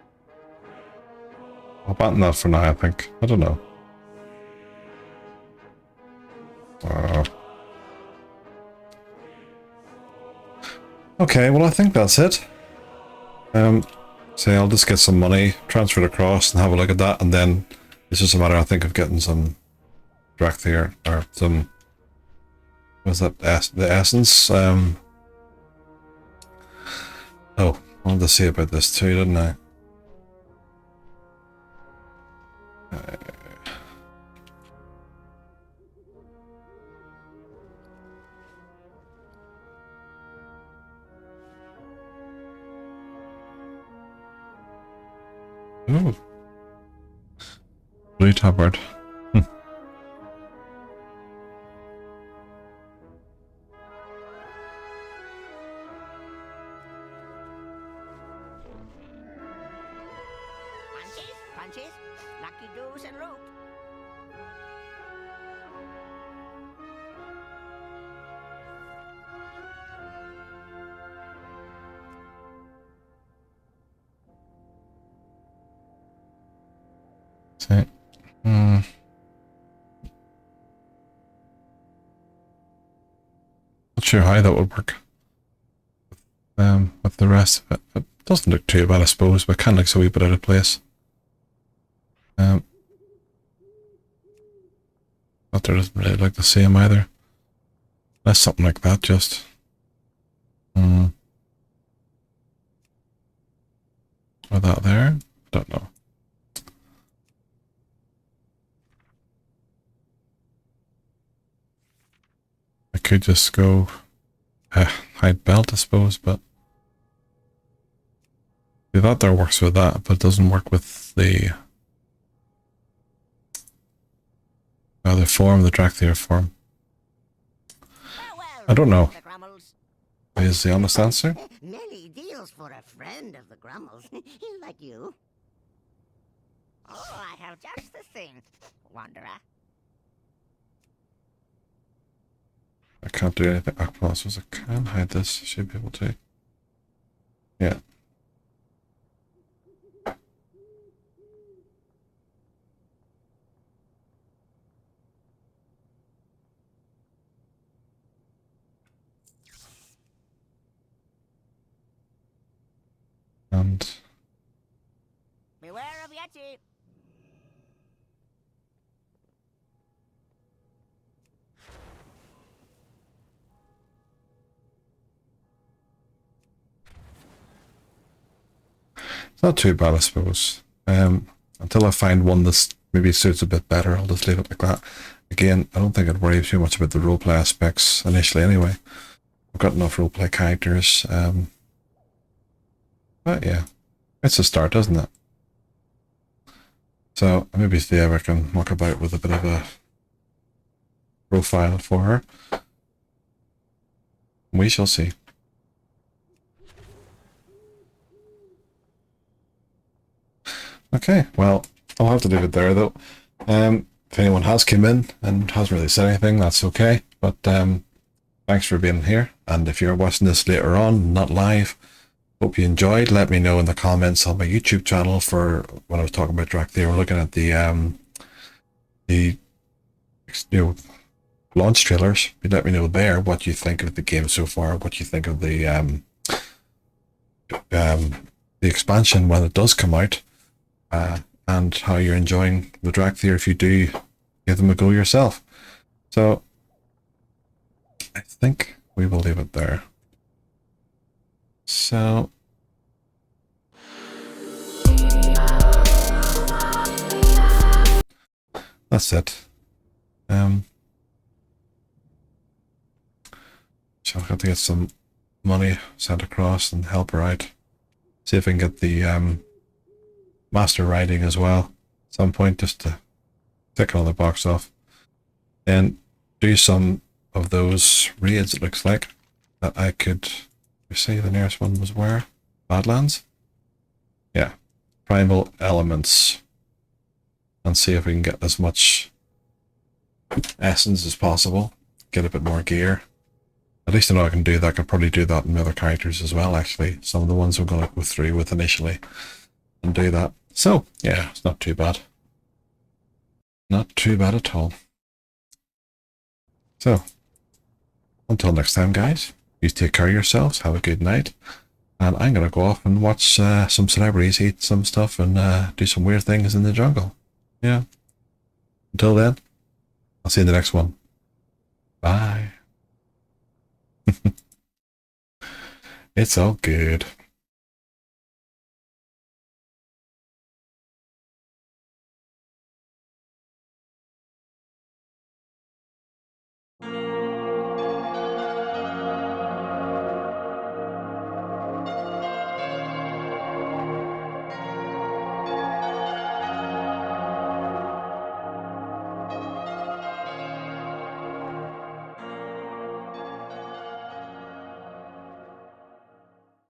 I'll abandon that for now, I think. I don't know. Okay, well I think that's it. So I'll just get some money transferred across and have a look at that, and then it's just a matter, I think, of getting some Drakthyr or some, what's that, the essence. Oh, I wanted to see about this too, didn't I? Ooh. Blue tabard. Punches, lucky doos and rope. See. Not sure how that would work. With the rest of it. It doesn't look too bad, I suppose, but kind of looks a wee bit out of place. But there doesn't really look the same either. That's something like that, just. Or that there? Don't know. could just go hide belt, I suppose, but that there works with that, but it doesn't work with the other form, the Dracthyr form. I don't know. Is the honest answer? Many deals for a friend of the Grummels, like you. Oh, I have just the thing, Wanderer. I can't do anything. I suppose I can hide this. I should be able to. Yeah. And beware of Yeti. it's not too bad, I suppose. Until I find one that maybe suits a bit better, I'll just leave it like that. Again, I don't think I'd worry too much about the roleplay aspects initially anyway. I've got enough roleplay characters. But yeah, it's a start, isn't it? So maybe see if I can muck about with a bit of a profile for her. We shall see. Okay, well, I'll have to leave it there though. If anyone has come in and hasn't really said anything, that's okay. But thanks for being here. And if you're watching this later on, not live, hope you enjoyed. Let me know in the comments on my YouTube channel for when I was talking about Dracthyr. We're looking at the launch trailers. You let me know there what you think of the game so far, what you think of the expansion when it does come out, and how you're enjoying the Dracthyr if you do give them a go yourself. So I think we will leave it there. So that's it. So I'll have to get some money sent across and help her out. See if I can get the master writing as well at some point, just to tick another box off. And do some of those raids, it looks like, that I could... You say the nearest one was where? Badlands? Yeah. Primal Elements. And see if we can get as much essence as possible. Get a bit more gear. At least I know I can do that. I could probably do that in the other characters as well, actually. Some of the ones I'm going to go through with initially and do that. So, yeah, it's not too bad. Not too bad at all. So, until next time, guys, you take care of yourselves. Have a good night. And I'm going to go off and watch some celebrities eat some stuff and do some weird things in the jungle. Yeah. Until then, I'll see you in the next one. Bye. It's all good.